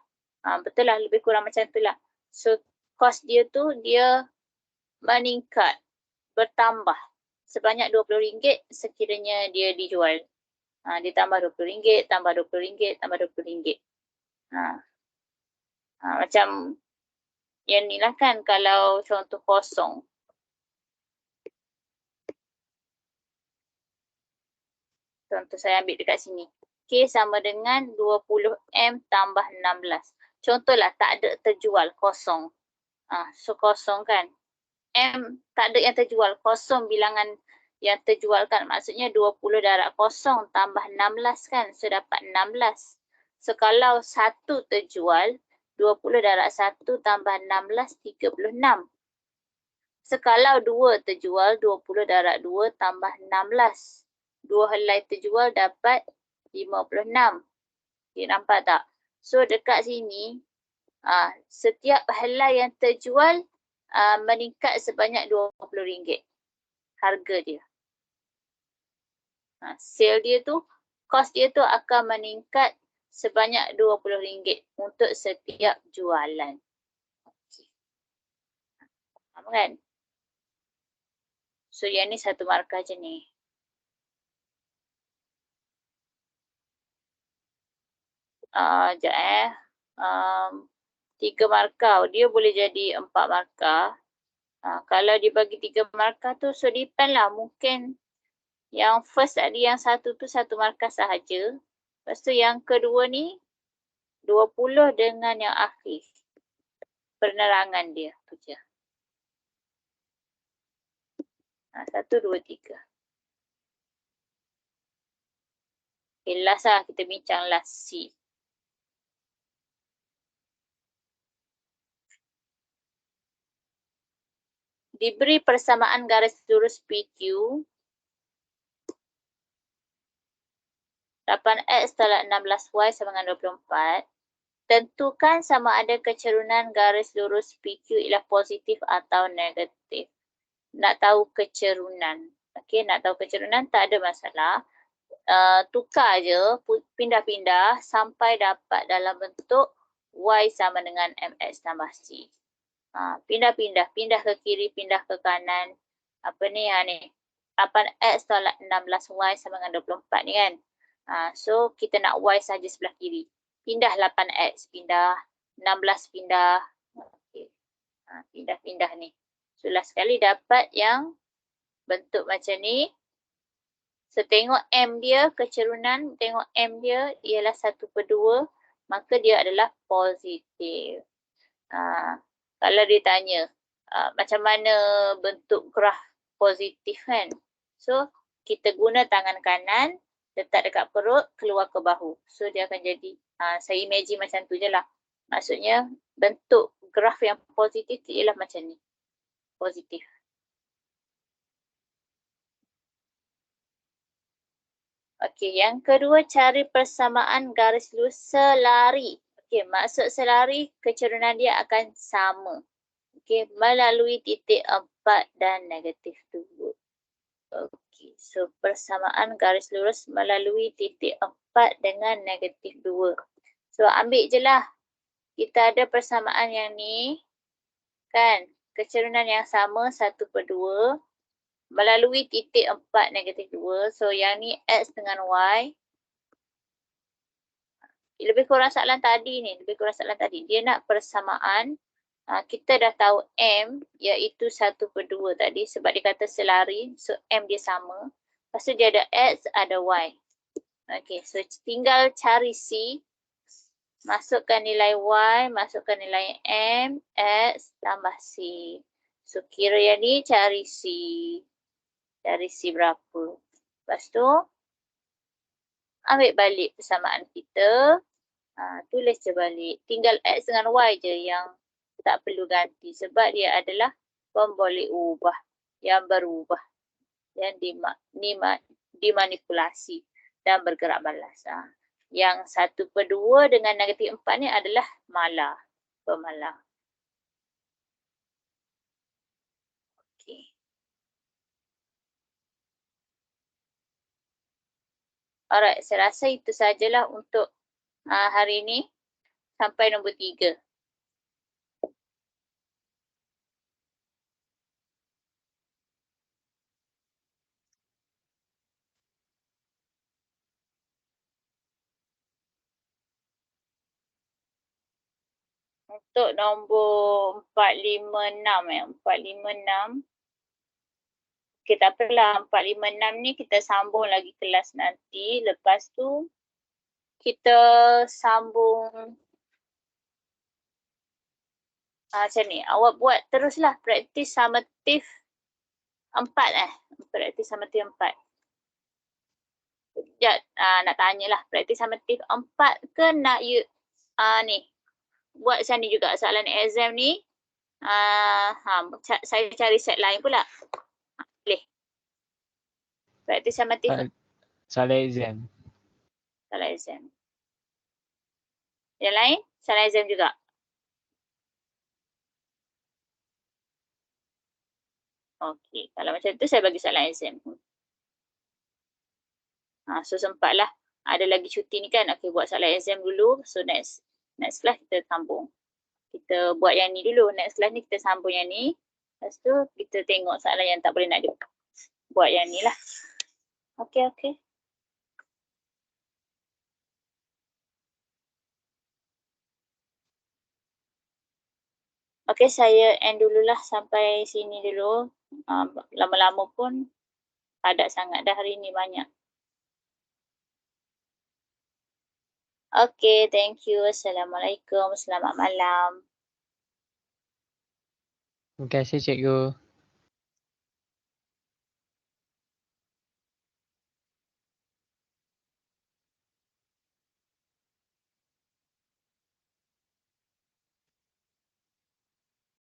Betul lah, lebih kurang macam tu lah. So, kos dia tu dia meningkat, bertambah sebanyak RM20 sekiranya dia dijual. Dia tambah RM20, tambah RM20, tambah RM20. Macam yang ni lah kan, kalau contoh kosong. Contoh saya ambil dekat sini. K sama dengan 20M tambah 16. Contohlah tak ada terjual, kosong. So kosong kan. M tak ada yang terjual, kosong bilangan yang terjual kan. Maksudnya 20 darab kosong tambah 16 kan. So dapat 16. So kalau 1 terjual, 20 darab 1 tambah 16, 36. So kalau 2 terjual, 20 darab 2 tambah 16. 2 helai terjual dapat 56. Okay, nampak tak? So dekat sini, setiap helai yang terjual meningkat sebanyak RM20. Harga dia. Sale dia tu, kos dia tu akan meningkat sebanyak RM20 untuk setiap jualan. Okay. Faham kan? So yang ni satu markah je ni. Sekejap 3 markah, dia boleh jadi 4 markah. Kalau dibagi 3 markah tu, so depend lah. Mungkin yang first tadi, yang satu tu 1 markah sahaja. Lepas tu yang kedua ni, 20 dengan yang akhir. Penerangan dia tu je. 1, 2, 3. Okay, last lah. Kita bincang last C. Diberi persamaan garis lurus PQ 8X tolak 16Y sama dengan 24. Tentukan sama ada kecerunan garis lurus PQ ialah positif atau negatif. Nak tahu kecerunan. Okey, nak tahu kecerunan tak ada masalah. Tukar je, pindah-pindah sampai dapat dalam bentuk Y sama dengan MX tambah C. Pindah-pindah, pindah ke kiri, pindah ke kanan. Apa ni? Ni 8X tolak 16Y sama dengan 24 ni kan. So kita nak Y saja sebelah kiri. Pindah 8X, pindah 16, pindah. Okay. Pindah-pindah ni. So last sekali dapat yang bentuk macam ni. So tengok M dia, kecerunan, tengok M dia ialah 1/2. Maka dia adalah positif. Kalau dia tanya macam mana bentuk graf positif kan. So kita guna tangan kanan, letak dekat perut, keluar ke bahu. So dia akan jadi, saya imagine macam tu je lah. Maksudnya bentuk graf yang positif ialah macam ni. Positif. Okey, yang kedua cari persamaan garis lurus selari. Okey, maksud selari kecerunan dia akan sama. Okey, melalui titik 4 dan negatif 2. Okey, so persamaan garis lurus melalui titik 4 dengan negatif 2. So ambil je lah. Kita ada persamaan yang ni. Kan, kecerunan yang sama 1/2. Melalui titik 4 negatif 2. So yang ni X dengan Y. Lebih kurang soalan tadi ni. Lebih kurang soalan tadi. Dia nak persamaan. Kita dah tahu M iaitu 1/2 tadi. Sebab dia kata selari. So M dia sama. Lepas tu dia ada X, ada Y. Okay, so tinggal cari C. Masukkan nilai Y, masukkan nilai M, X tambah C. So kira yang ni cari C. Cari C berapa. Lepas tu, ambil balik persamaan kita. Tulis je balik. Tinggal X dengan Y je yang tak perlu ganti. Sebab dia adalah pemboleh ubah. Yang berubah. Yang dimanipulasi. dan bergerak balas. Yang 1/2 dengan negatif 4 ni adalah mala, pemala. Okey. Alright, saya rasa itu sajalah untuk hari ini sampai nombor 3. Untuk nombor 456 456. Okay, tak apalah. 456 ni kita sambung lagi kelas nanti. Lepas tu kita sambung macam ni. Awak buat teruslah praktis summative 4 Praktis summative 4. Sekejap nak tanyalah. Praktis summative 4 ke nak ni? Buat macam ni juga soalan exam ni. Saya cari set lain pula. Boleh. Praktis summative. Soalan exam. Soalan exam. Yang lain? Soalan exam juga. Okey, kalau macam tu saya bagi soalan exam. So sempatlah. Ada lagi cuti ni kan. Okey, buat soalan exam dulu. So next class kita sambung. Kita buat yang ni dulu. Next class ni kita sambung yang ni. Lepas tu kita tengok soalan yang tak boleh nak buat yang ni lah. Okey. Okey, saya end dululah sampai sini dulu. Lama-lama pun padat sangat dah hari ni banyak. Okey, thank you. Assalamualaikum. Selamat malam. Terima kasih cikgu.